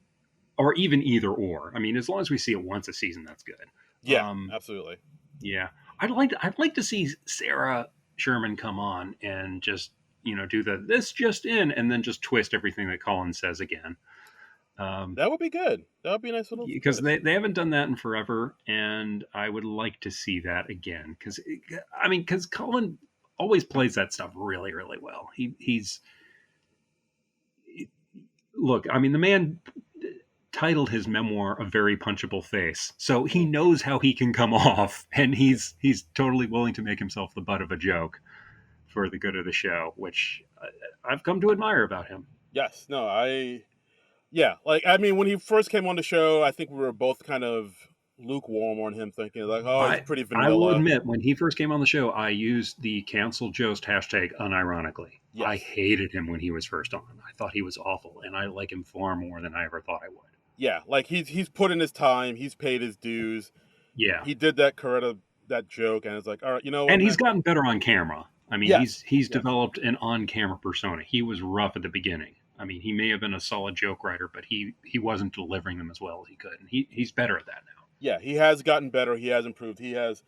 or even either or. I mean, as long as we see it once a season, that's good. Yeah, Um, absolutely. yeah, I'd like to see Sarah Sherman come on and just do this just in, and then just twist everything that Colin says again. Um, That would be good. That would be a nice little because twist. they haven't done that in forever, and I would like to see that again. Because Colin always plays that stuff really really well. He's look. I mean, the man titled his memoir "A Very Punchable Face," so he Mm. knows how he can come off, and he's totally willing to make himself the butt of a joke for the good of the show, which I've come to admire about him. Yes. No. Yeah. Like I mean, when he first came on the show, I think we were both kind of lukewarm on him, thinking like, oh, he's I pretty I will vanilla. admit, when he first came on the show, I used the cancel Jost hashtag unironically. I Yes. hated him when he was first on. I thought he was awful, and I like him far more than I ever thought I would. Yeah. Like he's put in his time. He's paid his dues. Yeah, He did that Coretta that joke, and it's like, all right, you know what, and he's man? gotten better on camera. I mean, Yes. he's Yes. developed an on-camera persona. He was rough at the beginning. I mean, he may have been a solid joke writer, but he wasn't delivering them as well as he could, and he's better at that now. Yeah. He has gotten better. He has improved. He has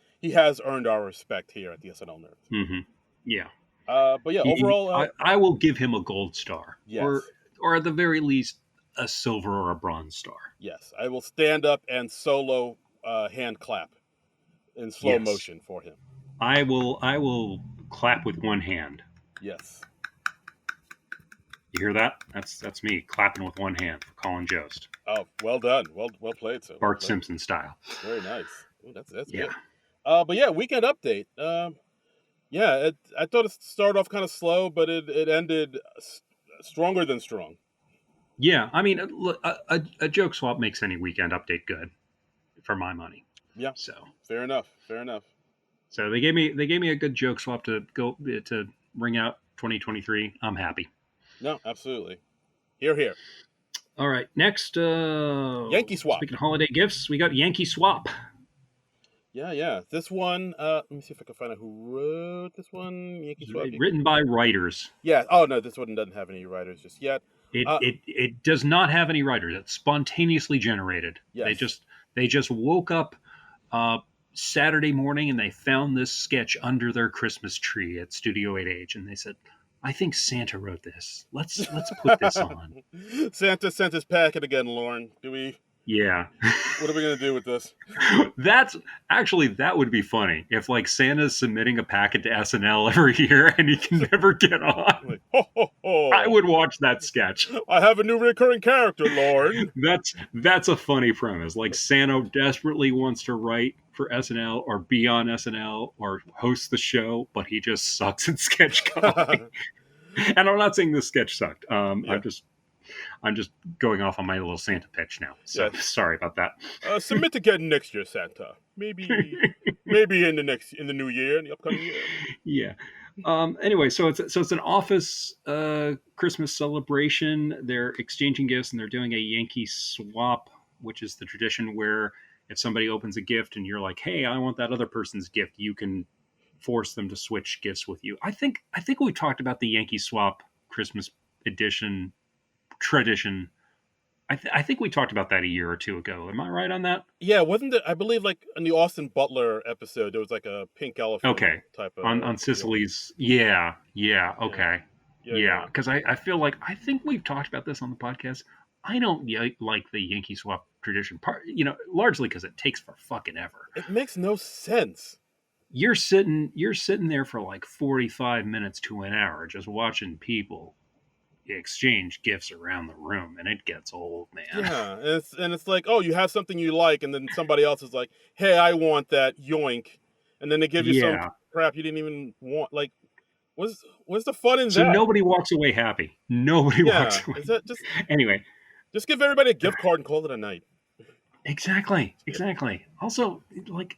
earned our respect here at the SNL Nerds. Hmm. Yeah, But yeah, overall, I will give him a gold star, yes. or at the very least a silver or a bronze star. Yes, I will stand up and solo hand clap in slow Yes, motion for him. I will clap with one hand. Yes. You hear that? That's me clapping with one hand for Colin Jost, Oh, well done. Well played, sir. Well Bart played. Simpson style. Very nice. Ooh, that's Yeah, good. But yeah, weekend update. Yeah, I thought it started off kind of slow, but it ended stronger than strong. yeah. I mean, look, a joke swap makes any weekend update good, for my money. Yeah, So fair enough. Fair enough. so they gave me a good joke swap to ring out 2023. I'm happy. No, absolutely. Here, here. All right, next. Yankee swap. Speaking of holiday gifts, we got Yankee Swap. Yeah, yeah. This one. Let me see if I can find out who wrote this one. Yankee swap. Yankee Written swap. by writers. Yeah. Oh no, this one doesn't have any writers just yet. It, Uh, it it does not have any writers. It's spontaneously generated. They yes. just they just woke up uh, Saturday morning and they found this sketch under their Christmas tree at Studio 8H, and they said, "I think Santa wrote this. Let's put this on." Santa sent his packet again, Lauren. Yeah. What are we gonna do with this? That would be funny if like Santa's submitting a packet to SNL every year and he can never get on. Like, ho ho I ho! would watch that sketch. I have a new recurring character, Lauren. That's a funny premise. Like Santa desperately wants to write for SNL or be on SNL or host the show, but he just sucks at sketch comedy. And I'm not saying this sketch sucked. Yeah, I'm just going off on my little Santa pitch now. So yeah. sorry about that. Submit again next year, Santa. Maybe in the new year, in the upcoming year. Yeah. Anyway, so it's an office Christmas celebration. They're exchanging gifts and they're doing a Yankee swap, which is the tradition where if somebody opens a gift and you're like, "Hey, I want that other person's gift," you can force them to switch gifts with you. I think we talked about the Yankee swap Christmas edition tradition. I think we talked about that a year or two ago. Am I right on that? Yeah, wasn't it? I believe like in the Austin Butler episode, there was like a pink elephant Okay. type of On deal. Sicily's. Yeah. Yeah. Yeah, Okay. yeah, Yeah, yeah. because I feel like I think we've talked about this on the podcast. I don't like the Yankee swap tradition part, largely because it takes for fucking ever. It makes no sense. You're sitting there for like 45 minutes to an hour just watching people exchange gifts around the room, and it gets old, man. Yeah, and it's like, oh, you have something you like, and then somebody else is like, hey, I want that, yoink, and then they give you some Yeah. crap you didn't even want. Like, what's the fun in So that? nobody walks away happy. Nobody Yeah, walks away. is that Anyway, just give everybody a gift card and call it a night? exactly. Yeah, Exactly. Also, like,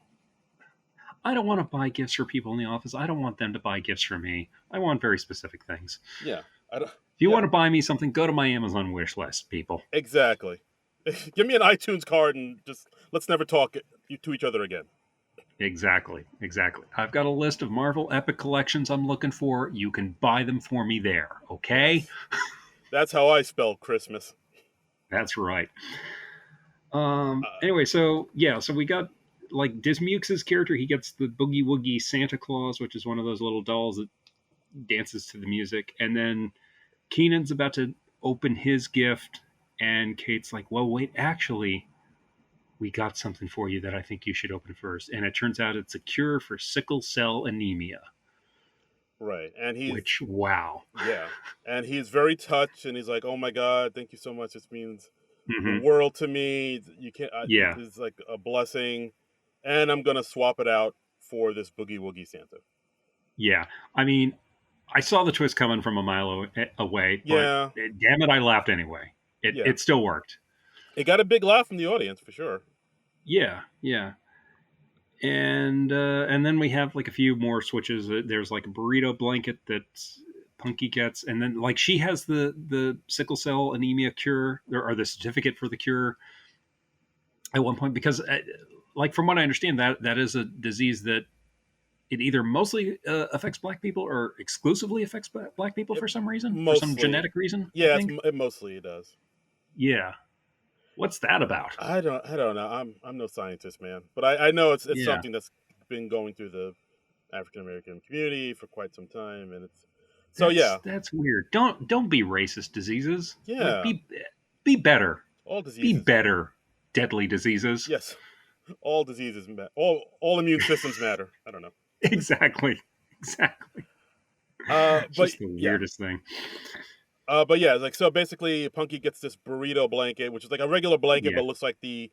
I don't want to buy gifts for people in the office. I don't want them to buy gifts for me. I want very specific things. yeah, I don't, If you yeah, want to buy me something, go to my Amazon wish list, people. exactly. Give me an iTunes card and just let's never talk to each other again. Exactly. I've got a list of Marvel Epic collections I'm looking for. You can buy them for me there. Okay. Yes, that's how I spell Christmas. That's right. Uh, Anyway, so yeah, so we got like Dismukes' character. He gets the Boogie Woogie Santa Claus, which is one of those little dolls that dances to the music. And then Keenan's about to open his gift, and Kate's like, "Well, wait, actually, we got something for you that I think you should open first." And it turns out it's a cure for sickle cell anemia. right, and he's Which, wow. yeah, and he's very touched, and he's like, "Oh my God, thank you so much. This means the Hmm. world to me. You can't. This Yeah, is like a blessing, and I'm gonna swap it out for this Boogie Woogie Santa." yeah. I mean, I saw the twist coming from a mile away, but Yeah, damn it, I laughed anyway. It yeah, it still worked. it got a big laugh from the audience for sure. Yeah, yeah. And then we have like a few more switches. There's like a burrito blanket that Punky gets, and then like she has the sickle cell anemia cure or the certificate for the cure at one point because like from what I understand that is a disease that it either mostly affects black people or exclusively affects black people It, for some mostly, genetic reason, I yeah, think. it mostly does. Yeah. What's that about? I don't know. I'm no scientist, man, but I know it's Yeah. something that's been going through the African American community for quite some time, and it's so That's yeah, that's weird. Don't be racist, diseases. Like yeah. be better. All Be diseases, better, deadly diseases. yes, all diseases all immune systems matter. I don't know. Exactly. Exactly. It's But just the yeah, weirdest thing. but yeah, like so basically, Punky gets this burrito blanket, which is like a regular blanket, Yeah. but looks like the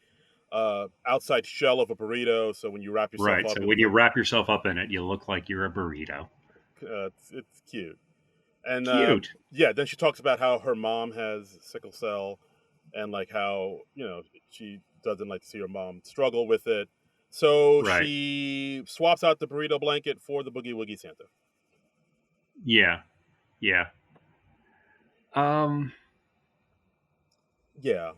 outside shell of a burrito. So when you wrap yourself Right. up, So it when looks you like wrap yourself up in it, you look like you're a burrito. it's cute. And Cute. yeah, then she talks about how her mom has sickle cell, and like how she doesn't like to see her mom struggle with it. So Right. she swaps out the burrito blanket for the Boogie Woogie Santa. Yeah. Yeah. Um Yeah,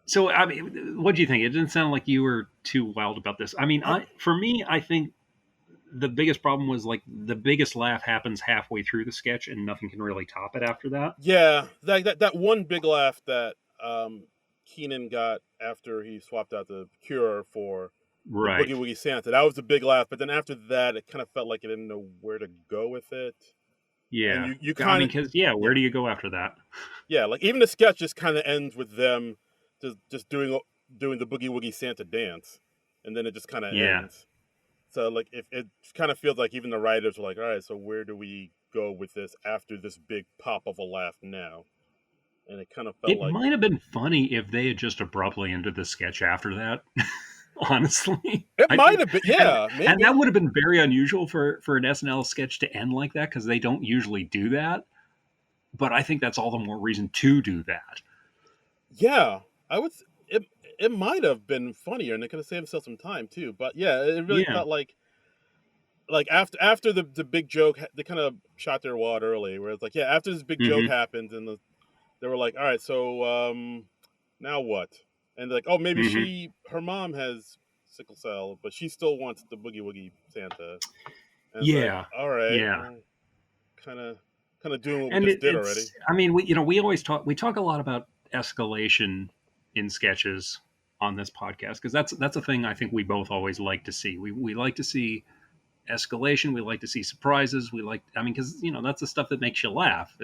so I mean what do you think? It didn't sound like you were too wild about this. I mean, I, for me, I think the biggest problem was like the biggest laugh happens halfway through the sketch and nothing can really top it after that. yeah. That one big laugh that Keenan got after he swapped out the cure for the Right. Boogie Woogie Santa. That was a big laugh. But then after that, it kind of felt like it didn't know where to go with it. And Yeah. you I kind mean, of because, yeah, where yeah do you go after that? yeah, like even the sketch just kind of ends with them just doing the Boogie Woogie Santa dance, and then it just kind of Yeah. ends. So like if it kind of feels like even the writers were like, all right, so where do we go with this after this big pop of a laugh now? And it kind of felt It like might have been funny if they had just abruptly ended the sketch after that. Honestly, it I might think, have been, and yeah, and that maybe, would have been very unusual for an SNL sketch to end like that because they don't usually do that. But I think that's all the more reason to do that. yeah. I would. It it might have been funnier, and it could have saved themselves some time too. But yeah, it really Yeah. felt like after the big joke, they kind of shot their wad early. Where it's like, yeah, after this big joke Hmm. happened, and they were like, all right, so now what? And they're like, oh, maybe Hmm. her mom has sickle cell, but she still wants the Boogie Woogie Santa. And it's like, Yeah. all right, Yeah. well, kind of doing what we And just did already. it's. I mean, we talk a lot about escalation in sketches on this podcast because that's a thing I think we both always like to see. We like to see escalation. We like to see surprises. I mean, because that's the stuff that makes you laugh.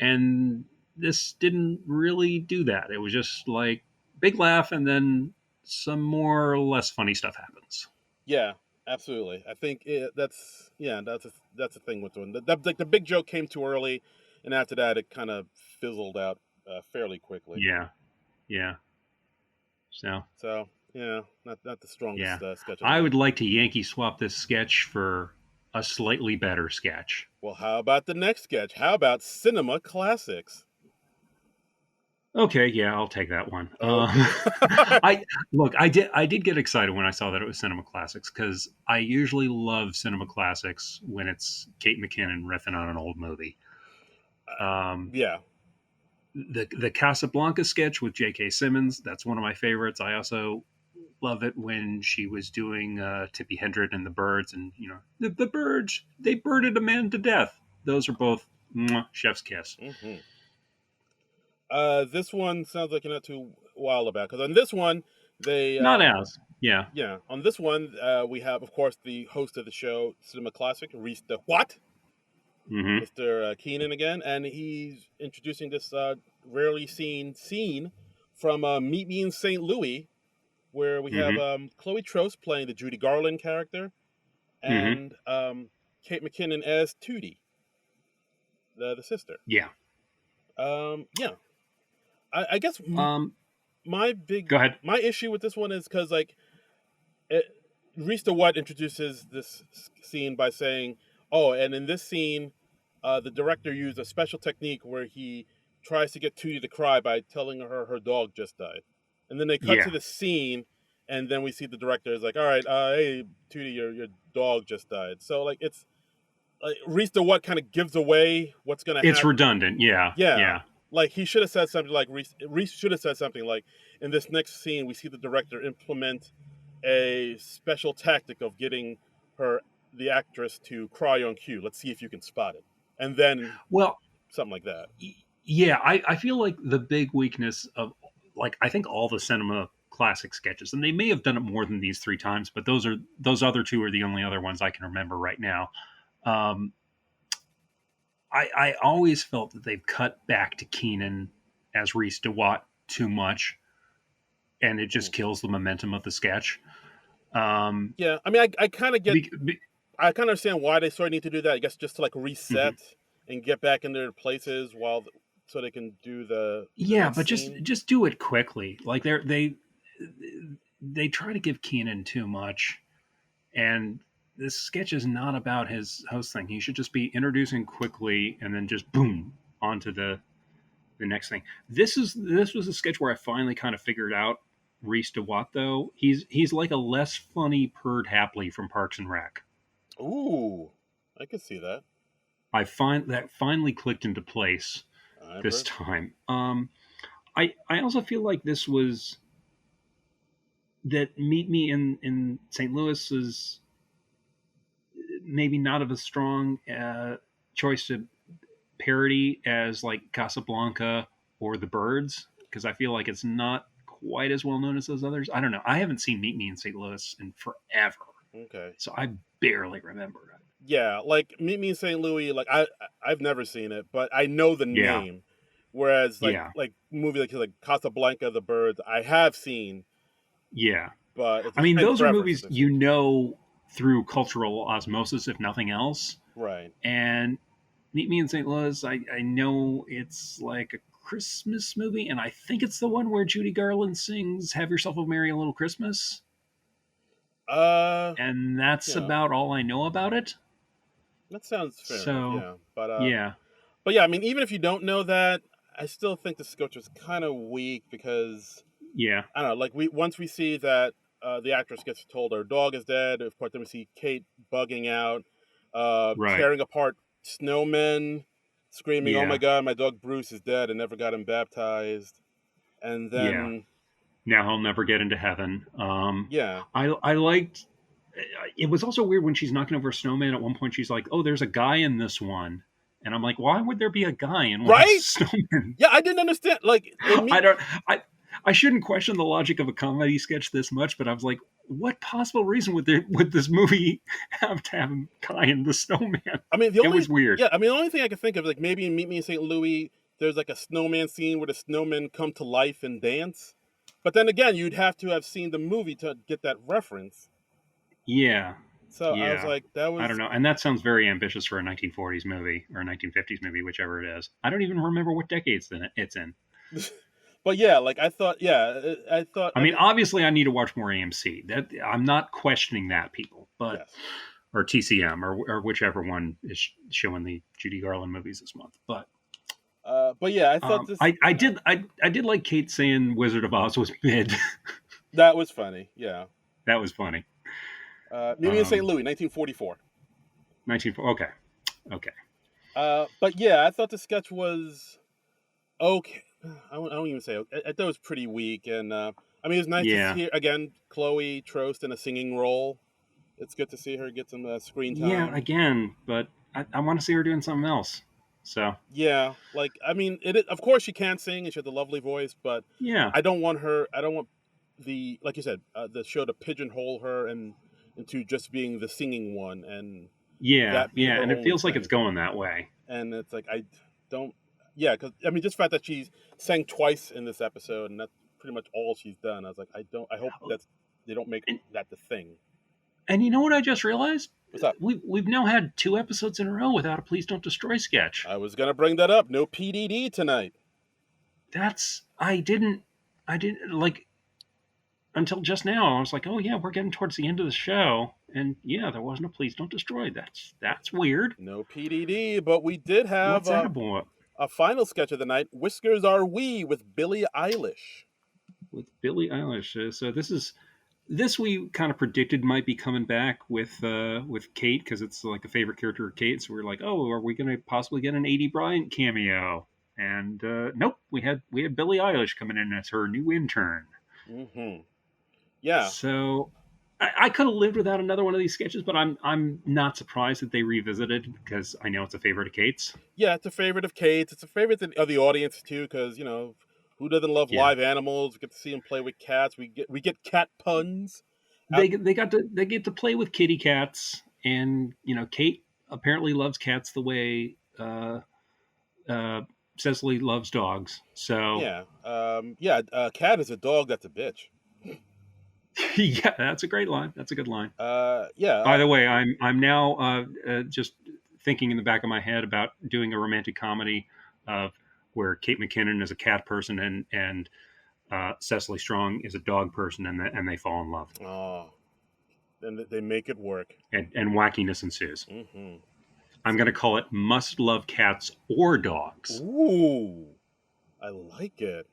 And this didn't really do that. It was just like big laugh, and then some more or less funny stuff happens. Yeah, absolutely. I think that's a thing with doing like the big joke came too early, and after that it kind of fizzled out fairly quickly. Yeah, yeah. So So yeah, not the yeah, strongest sketch of the I night. would like to Yankee swap this sketch for a slightly better sketch. Well, how about the next sketch? How about cinema classics? Okay, yeah, I'll take that one. Okay. I look, I did get excited when I saw that it was Cinema Classics because I usually love Cinema Classics when it's Kate McKinnon riffing on an old movie. Um, Yeah. the Casablanca sketch with J.K. Simmons, that's one of my favorites. I also love it when she was doing Tippi Hedren and the birds, and the birds, they birded a man to death. Those are both chef's kiss. Mm-hmm. This one sounds like you're not too wild about, because on this one they Not as yeah, on this one we have, of course, the host of the show, Cinema Classic, Reese the what? Mm-hmm. Mr. Keenan again, and he's introducing this rarely seen scene from Meet Me in St. Louis, where we have Mm-hmm. Chloe Trost playing the Judy Garland character, Mm-hmm. and Kate McKinnon as Tootie, the sister. Yeah. Yeah, I guess my Go ahead. my issue with this one is because like Reese the What introduces this scene by saying, "Oh, and in this scene, the director used a special technique where he tries to get Tootie to cry by telling her dog just died." And then they cut to Yeah. the scene, and then we see the director is like, "All right, hey Tootie, your dog just died." So like it's like Reese the What kind of gives away what's gonna It's happen. redundant. Yeah. Yeah. Yeah. Like he should have said something like Reese should have said something like, in this next scene we see the director implement a special tactic of getting the actress to cry on cue. Let's see if you can spot it. And then Well, something like that. yeah, I feel like the big weakness of, like, I think all the Cinema Classic sketches, and they may have done it more than these 3 times, but those other two are the only other ones I can remember right now. Um, I always felt that they've cut back to Keenan as Reese DeWatt too much, and it just kills the momentum of the sketch. Yeah, I mean, I kind of get, Be, I kind of understand why they sort of need to do that. I guess just to like reset and get back in their places so they can do the yeah, next but scene. just do it quickly. Like they try to give Keenan too much, and this sketch is not about his host thing. He should just be introducing quickly and then just boom onto the next thing. This was a sketch where I finally kind of figured out Reese DeWatt, though. He's like a less funny Perd Hapley from Parks and Rec. Ooh, I can see that. I find that finally clicked into place I've this heard. time. I also feel like this was that Meet Me in St. Louis is maybe not of a strong choice to parody as like Casablanca or The Birds, because I feel like it's not quite as well known as those others. I don't know. I haven't seen Meet Me in St. Louis in forever, Okay. so I barely remember it. Yeah, like Meet Me in St. Louis. Like I've never seen it, but I know the Yeah, name. Whereas yeah, like movie like Casablanca, The Birds, I have seen, yeah. but I it's mean, been those are forever since movies I've seen. through cultural osmosis, if nothing else. Right. And Meet Me in St. Louis, I know it's like a Christmas movie, and I think it's the one where Judy Garland sings "Have Yourself a Merry Little Christmas," Uh, and that's yeah, about all I know about it. that sounds fair enough. So, Yeah, yeah, but yeah, I mean, even if you don't know that, I still think the sketch was kind of weak because yeah, I don't know. Like once we see that the actress gets told her dog is dead. Of course, then we see Kate bugging out, right, tearing apart snowmen, screaming, "Oh my yeah, God, my dog Bruce is dead and never got him baptized." And yeah. then Now he'll never get into heaven. yeah, I liked. It was also weird when she's knocking over a snowman. At one point, she's like, "Oh, there's a guy in this one," and I'm like, "Why would there be a guy in one of the right? snowmen?" Yeah, I didn't understand. Like it I me. don't. I shouldn't question the logic of a comedy sketch this much, but I was like, what possible reason would this movie have to have a guy in the snowman? I mean, It was weird. the only thing I can think of, like maybe in Meet Me in St. Louis, there's like a snowman scene where the snowmen come to life and dance. But then again, you'd have to have seen the movie to get that reference. Yeah, So I was yeah. like, that I don't was, know, and that sounds very ambitious for a 1940s movie or a 1950s movie, whichever it is. I don't even remember what decades it's in. but yeah, like I thought, yeah, I thought, I mean, obviously, I need to watch more AMC. That I'm not questioning that, people, but yes. or TCM or whichever one is showing the Judy Garland movies this month. But yeah, I thought this, I did like Kate saying Wizard of Oz was mid. that was funny. Yeah. That was funny. Meet Me in St. Louis, 1944. 19. Okay, okay. But yeah, I thought the sketch was okay. I don't even say okay. I thought it was pretty weak, and I mean, it's nice to Yeah. see again Chloe Trost in a singing role. It's good to see her get some screen Yeah, time. again, but I want to see her doing something else. So, Yeah, like I mean, of course she can sing and she has a lovely voice, but yeah. I don't want her. I don't want the like you said the show to pigeonhole her and into just being the singing one and Yeah, that be yeah, her and it only feels like it's thing. going that way. And it's like I don't. Yeah, because I mean, just the fact that she sang twice in this episode and that's pretty much all she's done. I was like, I don't. I hope that's they don't make And, that the thing. and you know what I just realized? What's up? We've now had 2 episodes in a row without a Please Don't Destroy sketch. I was gonna bring that up. No PDD tonight. That's I didn't like until just now. I was like, oh yeah, we're getting towards the end of the show, and yeah, there wasn't a Please Don't Destroy. That's weird. No PDD, but we did have What's that about? a final sketch of the night. Whiskers Are We with Billie Eilish. With Billie Eilish. So this we kind of predicted might be coming back with Kate because it's like a favorite character of Kate. So we are like, oh, are we going to possibly get an A.D. Bryant cameo? And nope, we had Billie Eilish coming in as her new intern. Mm-hmm. Yeah, So I could have lived without another one of these sketches, but I'm not surprised that they revisited because I know it's a favorite of Kate's. yeah, it's a favorite of Kate's. It's a favorite of the audience too, because who doesn't love Yeah, live animals? We get to see him play with cats. We get cat puns. Out. they get to play with kitty cats, and Kate apparently loves cats the way uh, Cecily loves dogs. So Yeah, yeah. A cat is a dog. That's a bitch. yeah, that's a great line. That's a good line. Yeah. By the way, I'm now just thinking in the back of my head about doing a romantic comedy of where Kate McKinnon is a cat person and Cecily Strong is a dog person, and they fall in love, Oh, and they make it work. and wackiness ensues. Mm-hmm. I'm going to call it Must Love Cats or Dogs. Ooh, I like it.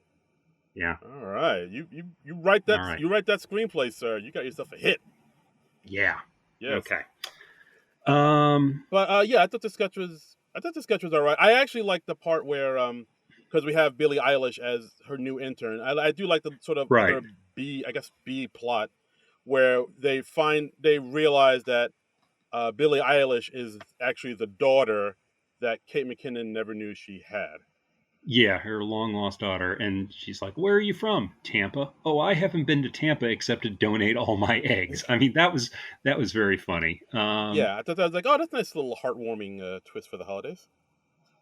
Yeah. All right, you write All that right. you write that screenplay, sir. You got yourself a hit. Yeah. Yes. Okay. But yeah, I thought the sketch was all right. I actually like the part where because we have Billie Eilish as her new intern. I do like the sort of Right. other B plot where they realize that Billie Eilish is actually the daughter that Kate McKinnon never knew she had. Yeah, her long lost daughter, and she's like, "Where are you from? Tampa? Oh, I haven't been to Tampa except to donate all my eggs." I mean, that was very funny. Yeah, I thought that was like, oh, that's a nice little heartwarming twist for the holidays.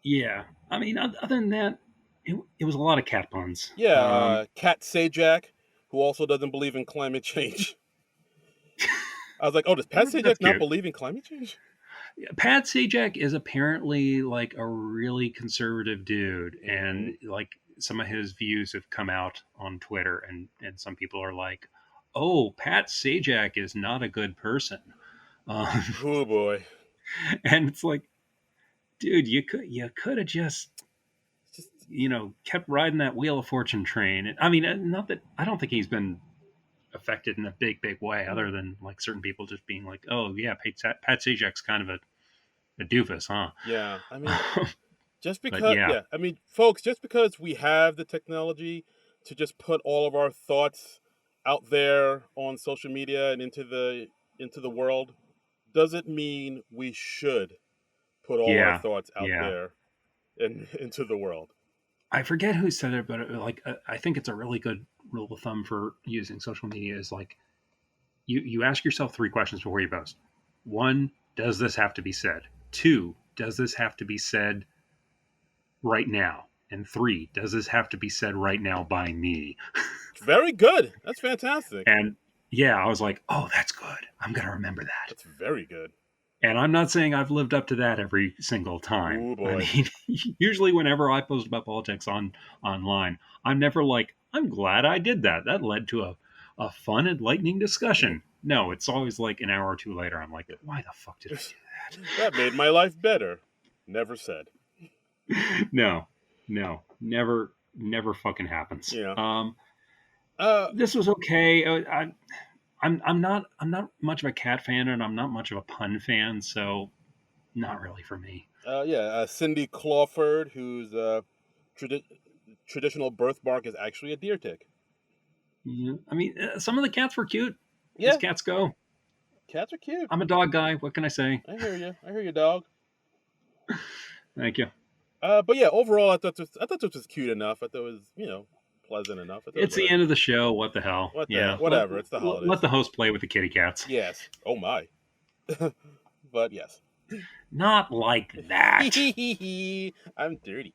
Yeah, I mean, other than that, it was a lot of cat puns. Yeah, Kat Sajak, who also doesn't believe in climate change. I was like, oh, does Pat That's Sajak not cute. believe in climate change? Pat Sajak is apparently like a really conservative dude, Mm-hmm. and like some of his views have come out on Twitter, and some people are like, "Oh, Pat Sajak is not a good person," um, Oh boy. and it's like, dude, you could have just Just kept riding that Wheel of Fortune train. I mean, not that I don't think he's been affected in a big way, other than like certain people just being like, "Oh yeah, Pat Sajak's kind of a doofus, huh?" yeah. I mean, just But because yeah, yeah, I mean, folks, just because we have the technology to just put all of our thoughts out there on social media and into the world doesn't mean we should put all our yeah, thoughts out yeah. there and into the world. I forget who said it, but like I think it's a really good rule of thumb for using social media is like you ask yourself 3 questions before you post. One, does this have to be said? Two, does this have to be said right now? And three, does this have to be said right now by me? Very good. That's fantastic. And yeah, I was like, oh, that's good. I'm going to remember that. That's very good. And I'm not saying I've lived up to that every single time. Oh I boy. mean, usually whenever I post about politics online, I'm never like, I'm glad I did that. That led to a fun, enlightening discussion. No, it's always like an hour or two later, I'm like, why the fuck did I do That made my life better. Never said. that? No, no, never fucking happens. Yeah. Uh This was okay. I'm not much of a cat fan, and I'm not much of a pun fan, so not really for me. yeah, Cindy Clawford, whose tradi- traditional birthmark is actually a deer tick. Yeah. I mean, some of the cats were cute. As Yeah, cats go. cats are cute. I'm a dog guy. What can I say? I hear you. I hear you, dog. Thank you. But yeah, overall, I thought this was cute enough. I thought it was, pleasant enough. I thought it was It's the whatever. end of the show. What the hell? What the hell? Yeah. Whatever. It's the Let holidays. the host play with the kitty cats. Yes. Oh my. But yes. Not like that. I'm dirty.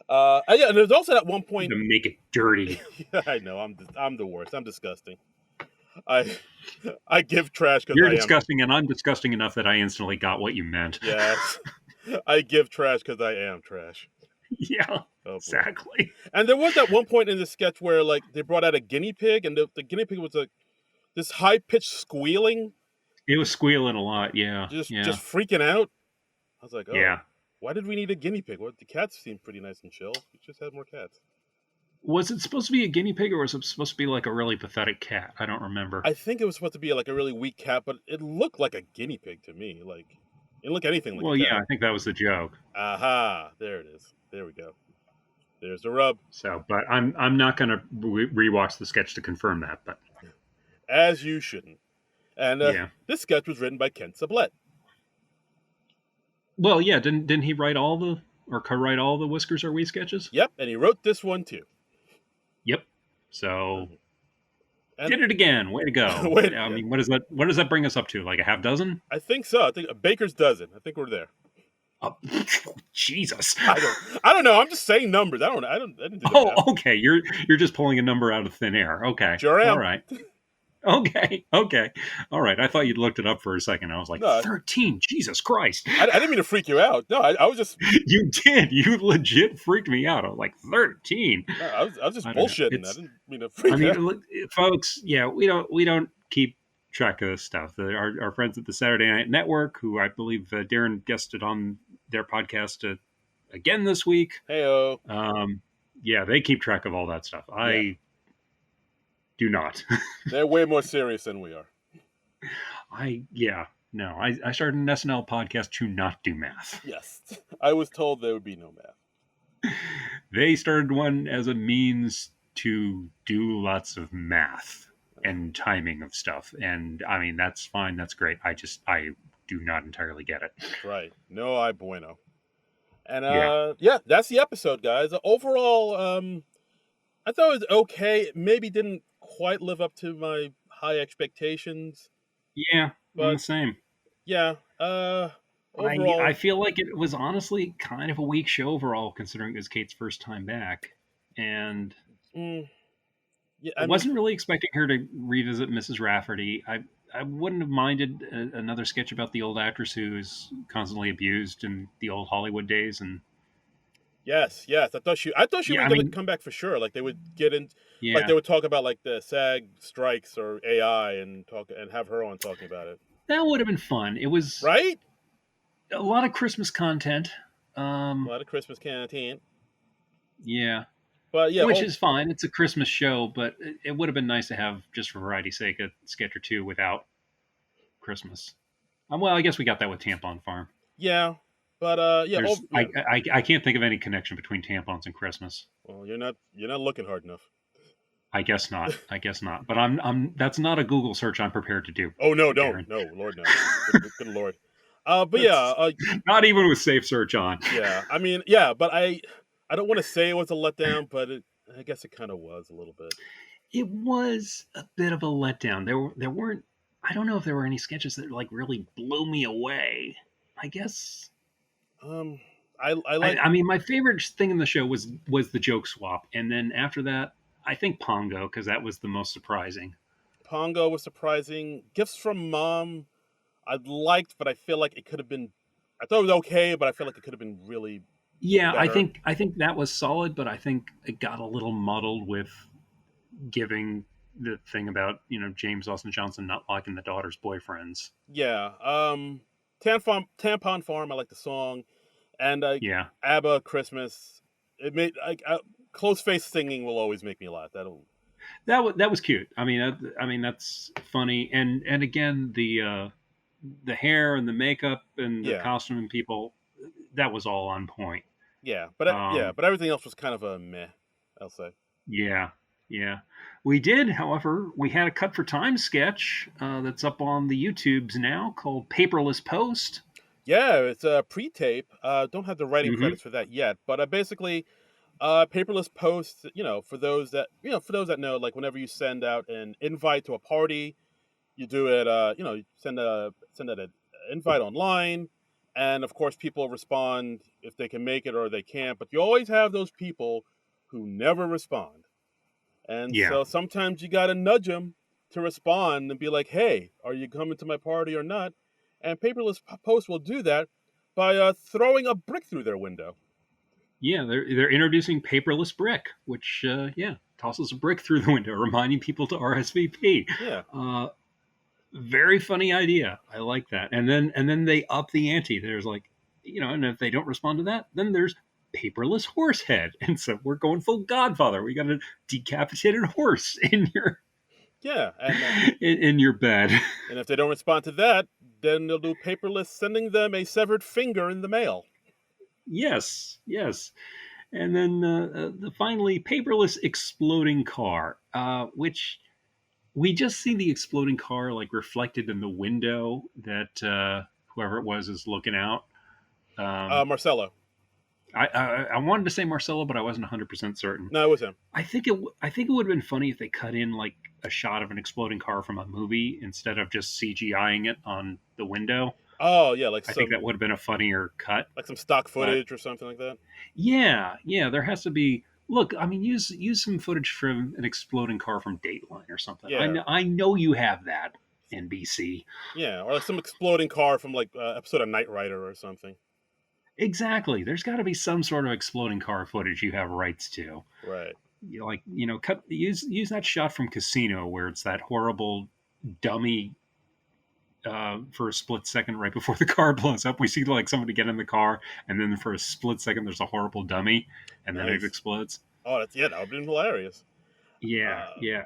Yeah, and there's also that one point. To make it dirty. Yeah, I know. I'm the worst. I'm disgusting. I I give trash because You're I am. disgusting, and I'm disgusting enough that I instantly got what you meant. Yes. I give trash because I am trash. Yeah, Oh, exactly. And there was that one point in the sketch where like they brought out a guinea pig, and the guinea pig was like this high pitched squealing, It was squealing a lot. Yeah, just yeah, just freaking out. I was like, oh, yeah. why did we need a guinea pig? Well, the cats seem pretty nice and chill. We just had more cats. Was it supposed to be a guinea pig, or was it supposed to be like a really pathetic cat? I don't remember. I think it was supposed to be like a really weak cat, but it looked like a guinea pig to me. Like it didn't look anything like Well, a cat. yeah, I think that was the joke. Aha! There it is. There we go. There's the rub. So, but I'm not going to rewatch the sketch to confirm that. But As you shouldn't. And yeah. This sketch was written by Ken Sublette. Well, yeah, didn't he write all the or co-write all the Whiskers Are We sketches? Yep, and he wrote this one too. Yep. So And did it again. Way to go. I mean, what does that bring us up to? Like a half dozen? I think so. I think a baker's dozen. I think we're there. Oh, Jesus. I don't know. I'm just saying numbers. I didn't do the math. Oh, okay. You're just pulling a number out of thin air. Okay. Sure am. All right. Okay. All right. I thought you'd looked it up for a second. I was like, No. 13. Jesus Christ. I didn't mean to freak you out. No, I was just. You did. You legit freaked me out. I was like, 13. No, I was just bullshitting. I didn't mean to freak I out. mean, look, folks, yeah, we don't keep track of this stuff. Our friends at the Saturday Night Network, who I believe Darren guested on their podcast again this week. Heyo. Yeah, they keep track of all that stuff. I do not. They're way more serious than we are. I started an SNL podcast to not do math. Yes, I was told there would be no math. They started one as a means to do lots of math and timing of stuff. And I mean, that's fine. That's great. I do not entirely get it. Right. No, I bueno. And yeah, that's the episode, guys. Overall, I thought it was okay. It maybe didn't quite live up to my high expectations. Yeah, but the same. Yeah. Overall, I feel like it was honestly kind of a weak show overall, considering it was Kate's first time back. And I wasn't really expecting her to revisit Mrs. Rafferty. I wouldn't have minded another sketch about the old actress who is constantly abused in the old Hollywood days. And yes, I thought she was going to come back for sure. Like they would get in, like they would talk about like the SAG strikes or AI and have her on talking about it. That would have been fun. It was right. A lot of Christmas content. A lot of Christmas content. Yeah. But yeah, which is fine. It's a Christmas show, but it would have been nice to have, just for variety's sake, a sketch or two without Christmas. Well, I guess we got that with Tampon Farm. Yeah, but I can't think of any connection between tampons and Christmas. Well, you're not looking hard enough. I guess not. But I'm that's not a Google search I'm prepared to do. Oh no, don't. No, Lord no. Good Lord. But yeah, not even with safe search on. Yeah, I mean, yeah, but I don't want to say it was a letdown, but I guess it kind of was a little bit. It was a bit of a letdown. There weren't. I don't know if there were any sketches that like really blew me away. I guess. I mean, my favorite thing in the show was the joke swap, and then after that, I think Pongo, because that was the most surprising. Pongo was surprising. Gifts from Mom, I liked, but I feel like it could have been. I thought it was okay, but I feel like it could have been really. Yeah, better. I think that was solid, but I think it got a little muddled with giving the thing about James Austin Johnson not liking the daughter's boyfriends. Yeah, Tampon Farm. I like the song, and ABBA Christmas. It made close face singing will always make me laugh. That was cute. I mean that's funny, and again the hair and the makeup and the costume and people. That was all on point. Yeah, but everything else was kind of a meh, I'll say. Yeah. Yeah. We did, however, we had a cut for time sketch that's up on the YouTubes now called Paperless Post. Yeah, it's a pre-tape. Don't have the writing Mm-hmm. credits for that yet, but basically, paperless posts. For those that know, like whenever you send out an invite to a party, you do it. You send out an invite online, and of course, people respond if they can make it or they can't. But you always have those people who never respond, and Yeah. so sometimes you gotta nudge them to respond and be like, "Hey, are you coming to my party or not?" And paperless post will do that by throwing a brick through their window. Yeah, they're introducing paperless brick, which tosses a brick through the window, reminding people to RSVP. Yeah, Uh, Very funny idea. I like that. And then they up the ante. There's like, and if they don't respond to that, then there's paperless horse head. And so we're going full Godfather. We got a decapitated horse in your yeah, in your bed. and if they don't respond to that, then they'll do paperless, sending them a severed finger in the mail. Yes, yes. And then finally, paperless exploding car, which we just see the exploding car like reflected in the window that whoever it was is looking out. Um, Marcelo. I wanted to say Marcelo, but I wasn't 100% certain. No, it was him. I think it would have been funny if they cut in like a shot of an exploding car from a movie instead of just CGIing it on the window. Oh yeah, I think that would have been a funnier cut. like some stock But footage or something like that. yeah, there has to be. Look, I mean, use some footage from an exploding car from Dateline or something. Yeah, I know you have that, NBC. yeah, or like some exploding car from like episode of Knight Rider or something. Exactly. There's got to be some sort of exploding car footage you have rights to. Right. Cut use that shot from Casino where it's that horrible dummy for a split second right before the car blows up. We see like somebody get in the car, and then for a split second there's a horrible dummy, and then it Nice. explodes. Oh, that would have been hilarious. Yeah, Uh, yeah,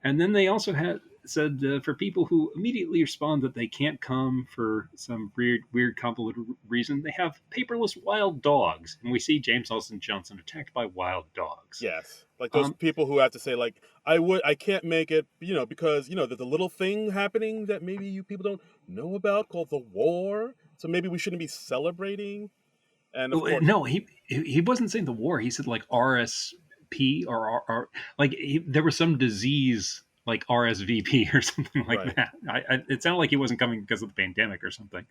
and then they also had said for people who immediately respond that they can't come for some weird, convoluted reason, they have paperless wild dogs, and we see James Austin Johnson attacked by wild dogs. yes, like those Um, people who have to say like, I can't make it, because there's a little thing happening that maybe you people don't know about called the war. So maybe we shouldn't be celebrating. And of course, no, he wasn't saying the war. He said like RSP or like there was some disease like RSVP or something like right. that. It sounded like he wasn't coming because of the pandemic or something.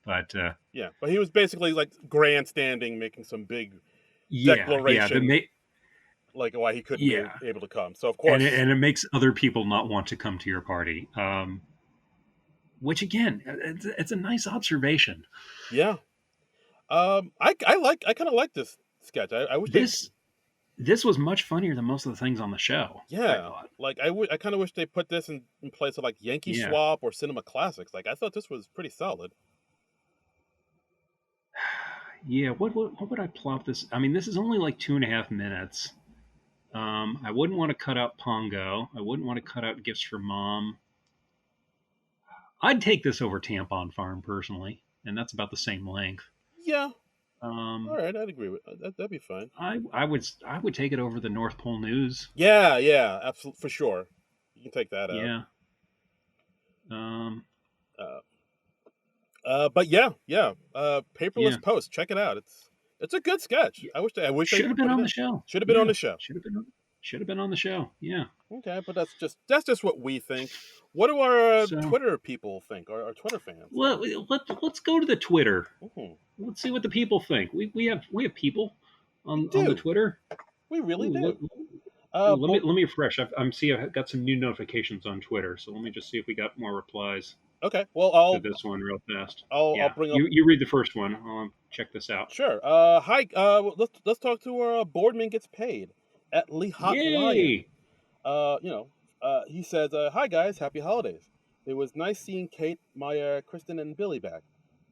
But Yeah, but he was basically like grandstanding, making some big yeah, declaration, like why he couldn't be yeah, able to come. So of and course, it makes other people not want to come to your party. Which again, it's a nice observation. yeah. I kind of like this sketch. I wish they, This this was much funnier than most of the things on the show. I yeah. thought. Like I kind of wish they put this in place of like Yankee Yeah, Swap or Cinema Classics. Like I thought this was pretty solid. yeah. What would I plop this? I mean, this is only like 2.5 minutes. I wouldn't want to cut out Pongo. I wouldn't want to cut out Gifts for Mom. I'd take this over Tampon Farm personally, and that's about the same length. Yeah. All Um, right, I'd agree with that. That'd be fine. I would take it over the North Pole News. Yeah, yeah, absolutely for sure. You can take that out. Yeah. Um, Uh, but yeah, yeah. yeah. Paperless Post. Check it out. It's a good sketch. I wish they Should have been put it on the in. show. Should have been on Yeah. the show. Should have been on the show. Yeah. Okay, but that's just what we think. What do our So Twitter people think? Our Twitter fans think? let's go to the Twitter. Mhm. Let's see what the people think. We have people We on the do. Twitter. We really Ooh, do. let me refresh. I've got some new notifications on Twitter, so let me just see if we got more replies Okay. Well, to this one real fast. I'll Yeah, bring up. you read the first one. I'll check this out. Sure. Hi. Let's talk to our boardman gets paid at Lee Hot Lion. Yay! Uh, you know, he says, "Hi guys, happy holidays. It was nice seeing Kate, Maya, Kristen, and Billy back.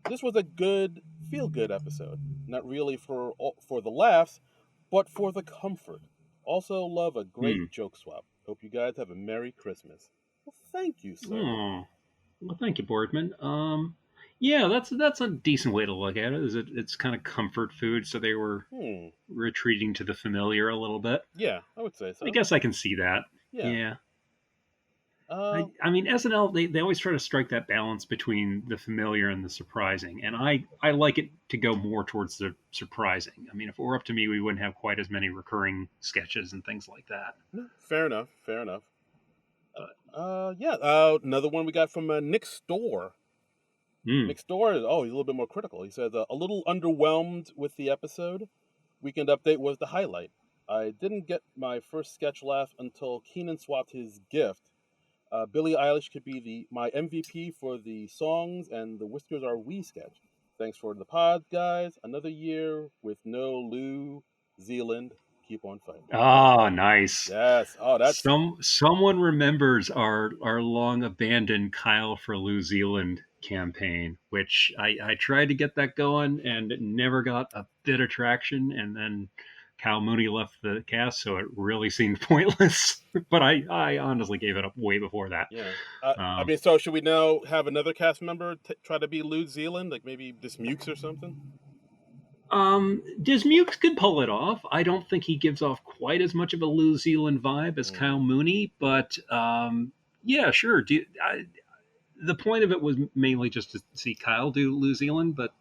This was a good, feel-good episode. Not really for the laughs, but for the comfort. Also, love a great Hmm. joke swap. Hope you guys have a Merry Christmas." Well, thank you, sir. Oh, well, thank you, Boardman. Yeah, that's a decent way to look at it. Is it's kind of comfort food, so they were Hmm. retreating to the familiar a little bit. Yeah, I would say I so. guess I can see that. Yeah. Yeah. Uh, I mean SNL they always try to strike that balance between the familiar and the surprising, and I like it to go more towards the surprising. I mean, if it were up to me, we wouldn't have quite as many recurring sketches and things like that. no, fair enough. Fair enough. But Yeah. Another one we got from Nick Store. mm, Nick Store is he's a little bit more critical. He says a little underwhelmed with the episode. Weekend update was the highlight. I didn't get my first sketch laugh until Keenan swapped his gift. Billie Eilish could be my MVP for the songs and the Whiskers Are We sketch. Thanks for the pod, guys. Another year with no Lou Zealand. Keep on fighting. nice. Yes. Oh, that's Someone remembers our long abandoned Kyle for New Zealand campaign, which I tried to get that going and it never got a bit of traction. And then Kyle Mooney left the cast, so it really seemed pointless. But I honestly gave it up way before that. yeah. I Um, mean, so should we now have another cast member try to be Lou Zealand, like maybe Dismukes or something? Dismukes could pull it off. I don't think he gives off quite as much of a New Zealand vibe as Mm. Kyle Mooney, but yeah, sure. The point of it was mainly just to see Kyle do New Zealand, but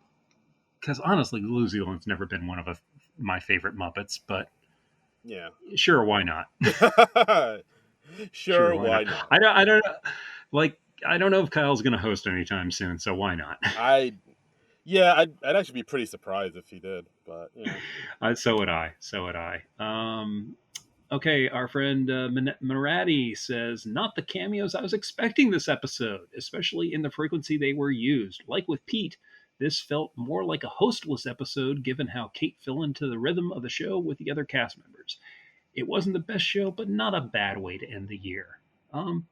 because honestly, New Zealand's never been one of my favorite Muppets. But Yeah. sure, why not? Sure, Sure, why why not? not? I don't like. I don't know if Kyle's going to host anytime soon, so why not? I'd actually be pretty surprised if he did, but So would I. So would I. Okay, our friend Maradi says, not the cameos I was expecting this episode, especially in the frequency they were used. Like with Pete, this felt more like a hostless episode given how Kate fell into the rhythm of the show with the other cast members. It wasn't the best show, but not a bad way to end the year.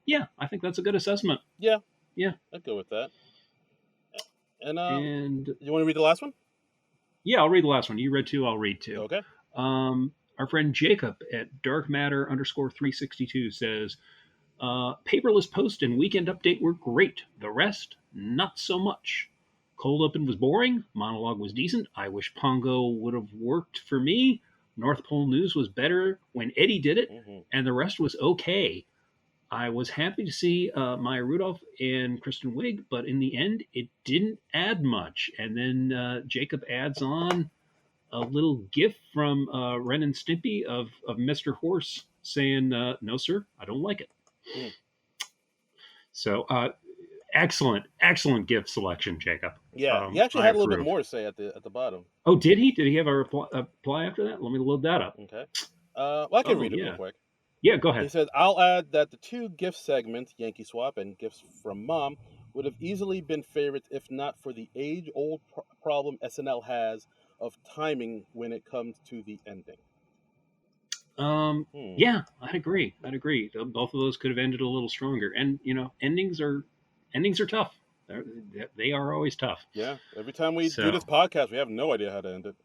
Yeah, I think that's a good assessment. yeah, Yeah. I'd go with that. And And you want to read the last one? yeah, I'll read the last one. You read two, I'll read two. Okay. Our friend Jacob at darkmatter_362 says, Paperless Post and Weekend Update were great. The rest, not so much. Cold Open was boring. Monologue was decent. I wish Pongo would have worked for me. North Pole News was better when Eddie did it, Mm-hmm. and the rest was okay. I was happy to see Maya Rudolph and Kristen Wiig, but in the end, it didn't add much. And then Jacob adds on a little gif from Ren and Stimpy of Mr. Horse saying, "No, sir, I don't like it." Mm. So excellent gift selection, Jacob. Yeah, he actually I had a little bit approve. more to say at the bottom. Oh, did he? Did he have a reply after that? Let me load that up. Okay. Well, I can Oh read it real yeah, quick. yeah. Go He ahead. said, "I'll add that the two gift segments, Yankee Swap and Gifts from Mom, would have easily been favorites if not for the age-old problem SNL has of timing when it comes to the ending." Hmm. Yeah, I'd agree. Both of those could have ended a little stronger. And endings are tough. They are always tough. Yeah. Every time we do So this podcast, we have no idea how to end it.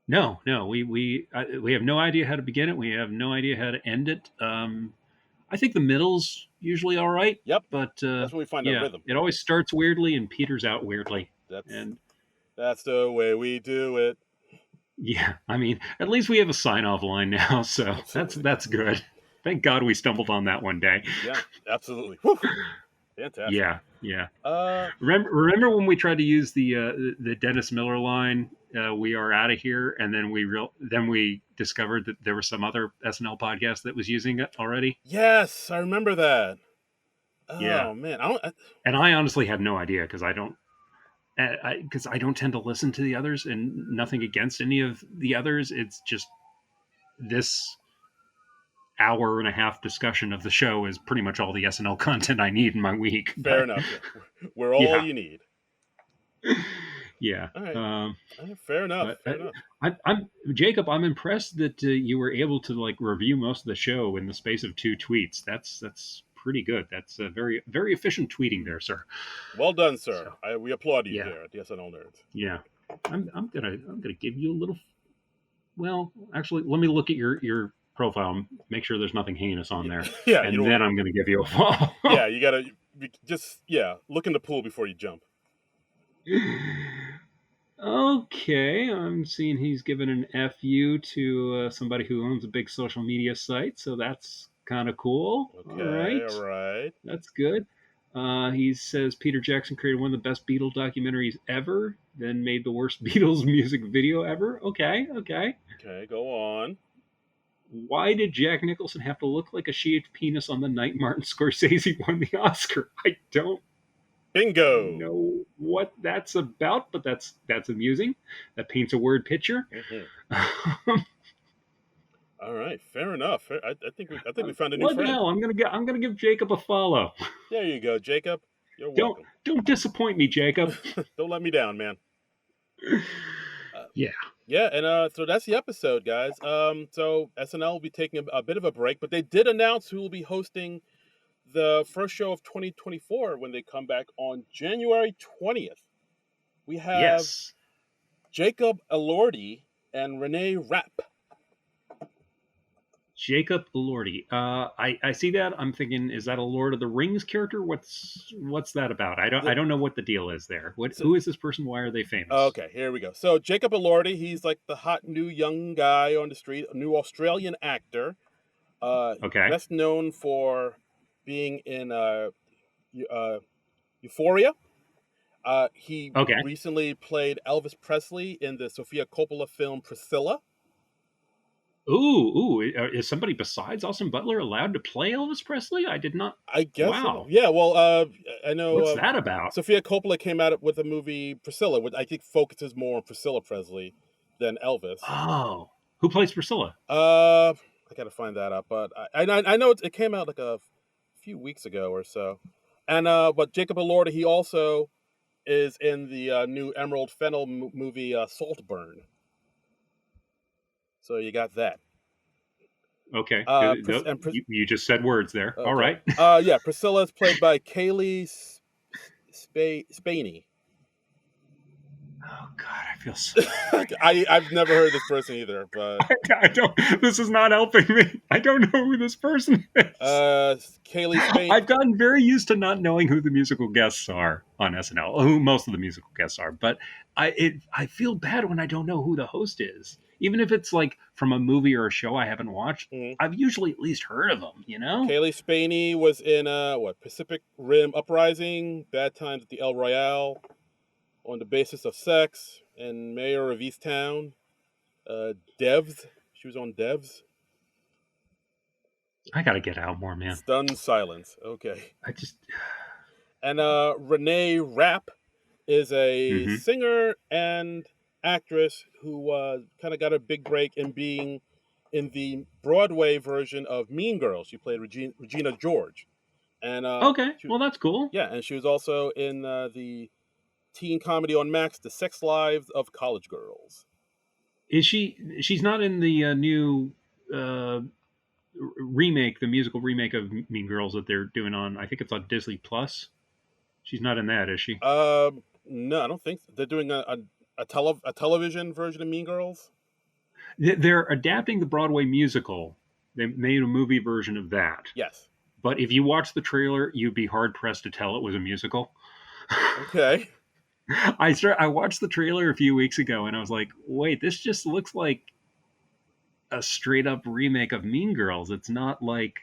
no, we have no idea how to begin it. We have no idea how to end it. I think the middle's usually all right, Yep. but That's when we find our yeah, rhythm. it always starts weirdly and peters out weirdly. That's And that's the way we do it. yeah, I mean, at least we have a sign-off line now, so Absolutely. that's good. Thank God we stumbled on that one day. Yeah, absolutely. Whew. Fantastic. Yeah. Uh, Remember when we tried to use the Dennis Miller line? We are out of here, and then we discovered that there was some other SNL podcast that was using it already. yes, I remember that. Yeah, Oh man, and I honestly had no idea because I don't tend to listen to the others, and nothing against any of the others. It's just this hour and a half discussion of the show is pretty much all the SNL content I need in my week. fair But enough. Yeah. We're all yeah, you need. yeah. All right. Fair enough. But Fair enough. I'm Jacob. I'm impressed that you were able to like review most of the show in the space of 2 tweets. That's pretty good. That's a very very efficient tweeting there, sir. Well done, sir. So We applaud you yeah, there at the SNL Nerds. yeah. I'm gonna give you a little. Well, actually, let me look at your profile. Make sure there's nothing heinous on there, Yeah, you and don't. then I'm gonna give you a follow. Yeah, you gotta just look in the pool before you jump. Okay, I'm seeing he's given an FU to somebody who owns a big social media site, so that's kind of cool. All Okay, all right, right. that's good. He says Peter Jackson created one of the best Beatle documentaries ever, then made the worst Beatles music video ever. Okay, okay. Okay, go on. Why did Jack Nicholson have to look like a shaved penis on the night Martin Scorsese won the Oscar? I don't Bingo. know what that's about, but that's amusing. That paints a word picture. Hmm. All right, fair enough. I think we found a new What the friend. hell? I'm gonna give Jacob a follow. There you go, Jacob. You're Don't welcome. don't disappoint me, Jacob. Don't let me down, man. Uh, Yeah. yeah, and so that's the episode, guys. So SNL will be taking a bit of a break, but they did announce who will be hosting the first show of 2024 when they come back on January 20th. We have Yes. Jacob Elordi and Renee Rapp. Jacob Elordi. I see that. I'm thinking, is that a Lord of the Rings character? What's that about? The, I don't know what the deal is there. What so, who is this person? Why are they famous? okay, here we go. So Jacob Elordi, he's like the hot new young guy on the street, a new Australian actor. Okay. Best known for being in Euphoria. He Okay. recently played Elvis Presley in the Sofia Coppola film Priscilla. Ooh. Is somebody besides Austin Butler allowed to play Elvis Presley? I did not. I guess so. Wow. Yeah, well, I know What's that about? Sofia Coppola came out with a movie Priscilla, which I think focuses more on Priscilla Presley than Elvis. Oh, who plays Priscilla? I gotta find that out, but I know it came out like a few weeks ago or so. And but Jacob Elordi, he also is in the new Emerald Fennell movie Saltburn. So you got that. Okay. And You just said words there. All okay. right. Yeah, Priscilla is played by Kaylee Spaney. Oh God, I feel so. I've never heard this person either, but I don't. This is not helping me. I don't know who this person is. Kaylee Spain. I've gotten very used to not knowing who the musical guests are on SNL, who most of the musical guests are. But I feel bad when I don't know who the host is, even if it's like from a movie or a show I haven't watched. Mhm. I've usually at least heard of them, you know. Kaylee Spaney was in Pacific Rim Uprising, Bad Times at the El Royale, On the Basis of Sex, and Mayor of Easttown. Devs. She was on Devs. I gotta get out more, man. Stunned silence. Okay. I just. And Renee Rapp is a Mm-hmm. singer and actress who kind of got a big break in being in the Broadway version of Mean Girls. She played Regina George, and Okay, well that's cool. yeah, and she was also in the teen comedy on Max, The Sex Lives of College Girls. Is she? She's not in the new uh, remake, the musical remake of Mean Girls that they're doing on. I think it's on Disney Plus. She's not in that, is she? No, I don't think so. They're doing a television version of Mean Girls. They're adapting the Broadway musical. They made a movie version of that. Yes. But if you watch the trailer, you'd be hard pressed to tell it was a musical. Okay. I watched the trailer a few weeks ago and I was like, wait, this just looks like a straight up remake of Mean Girls. It's not like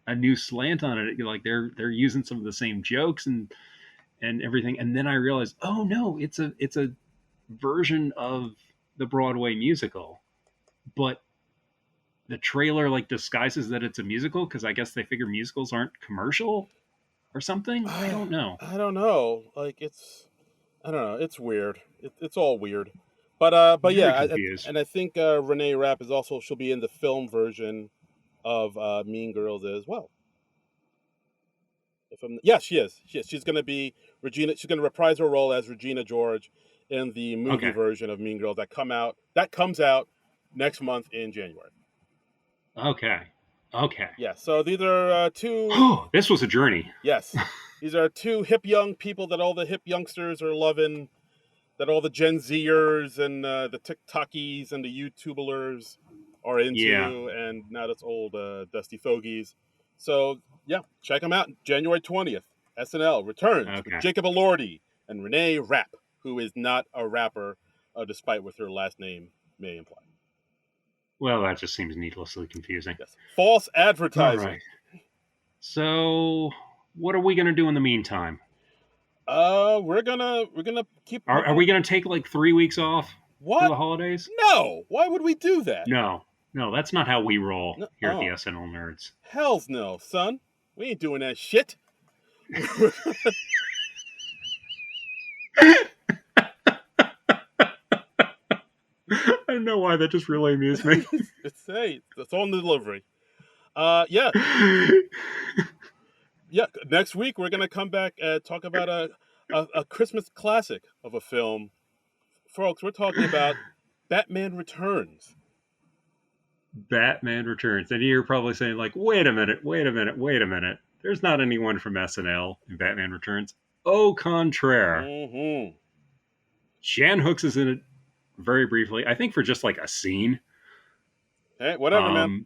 a new slant on it. Like they're using some of the same jokes and everything. And then I realized, oh no, it's a version of the Broadway musical, but the trailer like disguises that it's a musical because I guess they figure musicals aren't commercial or something. I don't know. I don't know. Like I don't know. It's weird. It's all weird. But Very yeah, confused. and I think Renee Rapp is also she'll be in the film version of Mean Girls as well. Yeah, she is. She's going to be Regina. She's going to reprise her role as Regina George in the movie Okay. version of Mean Girls that comes out next month in January. Okay. Okay. Yeah. So these are two. Oh, this was a journey. Yes, these are two hip young people that all the hip youngsters are loving. That all the Gen Zers and the TikTokies and the YouTubers are into, Yeah. and now that's old dusty fogies. So yeah, check them out. January 20th, SNL returns with Okay. Jacob Elordi and Renee Rapp. who is not a rapper, despite what her last name may imply. Well, that just seems needlessly confusing. Yes. False All advertising. right. So, what are we going to do in the meantime? We're gonna keep. Are we going to take like 3 weeks off What? for the holidays? No. Why would we do that? No, that's not how we roll No. here at the SNL Nerds. Hells no, son. We ain't doing that shit. I don't know why that just really amused me. It's on the delivery. Yeah. Yeah. Next week we're gonna come back and talk about a Christmas classic of a film, folks. We're talking about Batman Returns. Batman Returns. And you're probably saying, like, wait a minute. There's not anyone from SNL in Batman Returns. Au contraire. Mm-hmm. Jan Hooks is in it very briefly. I think for just like a scene. Hey, whatever, man.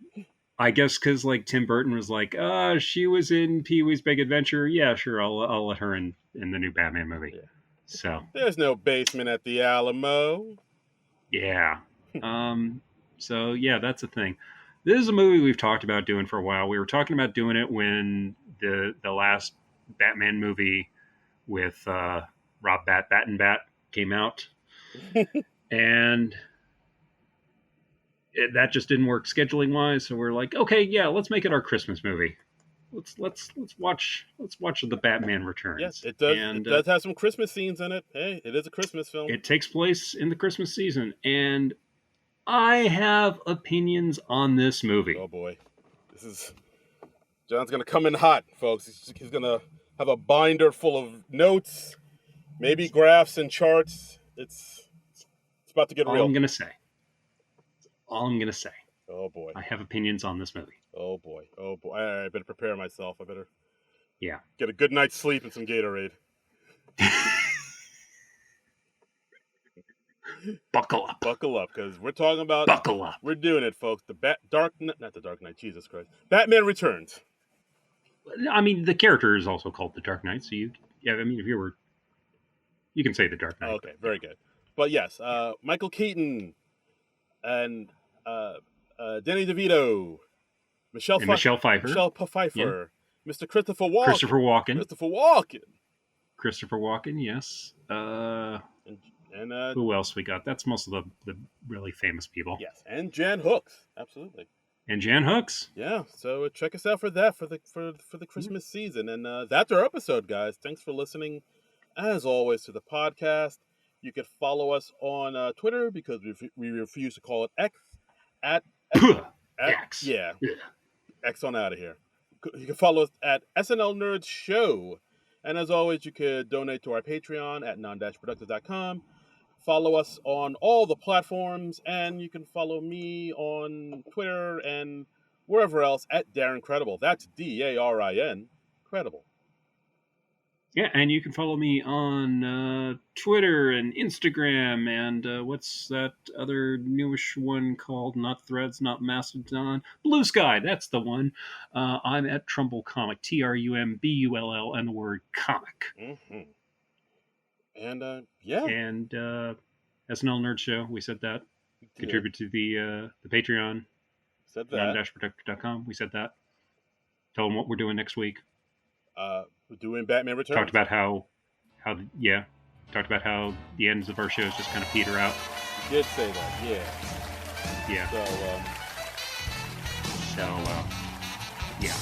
I guess because like Tim Burton was like, she was in Pee-wee's Big Adventure. Yeah, sure. I'll let her in the new Batman movie. Yeah. So there's no basement at the Alamo. Yeah. So yeah, that's the thing. This is a movie we've talked about doing for a while. We were talking about doing it when the last Batman movie with Rob Bat came out, and that just didn't work scheduling wise. So we're like, okay, yeah, let's make it our Christmas movie. Let's watch the Batman Returns. Yes, it does. And, it does have some Christmas scenes in it. Hey, it is a Christmas film. It takes place in the Christmas season, and I have opinions on this movie. Oh boy, John's gonna come in hot, folks. He's gonna have a binder full of notes, maybe graphs and charts. It's about to get real. All I'm gonna say. Oh boy, I have opinions on this movie. Oh boy. I better prepare myself. I better get a good night's sleep and some Gatorade. Buckle up, because we're talking about. Buckle up. We're doing it, folks. Not the Dark Knight. Jesus Christ, Batman Returns. I mean, the character is also called the Dark Knight. So you can say the Dark Knight. Okay, very good. But yes, Michael Keaton and Danny DeVito, Michelle Pfeiffer, yeah. Mr. Christopher Walken. Christopher Walken, yes. And who else we got? That's most of the really famous people. Yes, and Jan Hooks, absolutely. And Jan Hooks. Yeah, so check us out for that for the Christmas season, and that's our episode, guys. Thanks for listening, as always, to the podcast. You can follow us on Twitter because we refuse to call it X at X. Yeah, X on out of here. You can follow us at SNL Nerds Show, and as always, you could donate to our Patreon at Non-Productive.com. Follow us on all the platforms, and you can follow me on Twitter and wherever else at Darren Credible. That's DARIN Credible. Yeah, and you can follow me on Twitter and Instagram and what's that other newish one called? Not Threads, not Mastodon. Blue Sky, that's the one. I'm at Trumbull Comic, TRUMBULL, and the word comic. Mm-hmm. And, yeah. And SNL Nerd Show, we said that. Contribute to the Patreon. Said that. Non-Productive.com, we said that. Tell them what we're doing next week. We're doing Batman Returns. Talked about how the ends of our shows just kind of peter out. You did say that, yeah. Yeah. Yeah.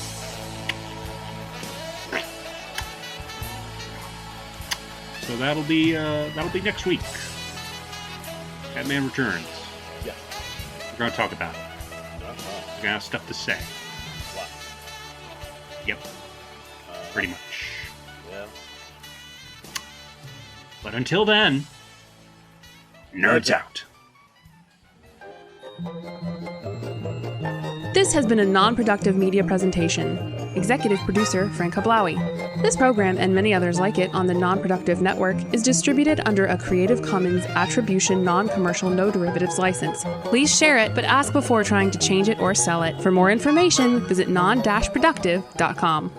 So that'll be next week. Batman Returns. Yeah. We're gonna talk about it. Uh-huh. We're gonna have stuff to say. What? Yep. Pretty much. Yeah. But until then, nerds out. This has been a non-productive media presentation. Executive producer Frank Hablawi. This program and many others like it on the Non-Productive Network is distributed under a Creative Commons Attribution Non-Commercial No Derivatives license. Please share it, but ask before trying to change it or sell it. For more information, visit non-productive.com.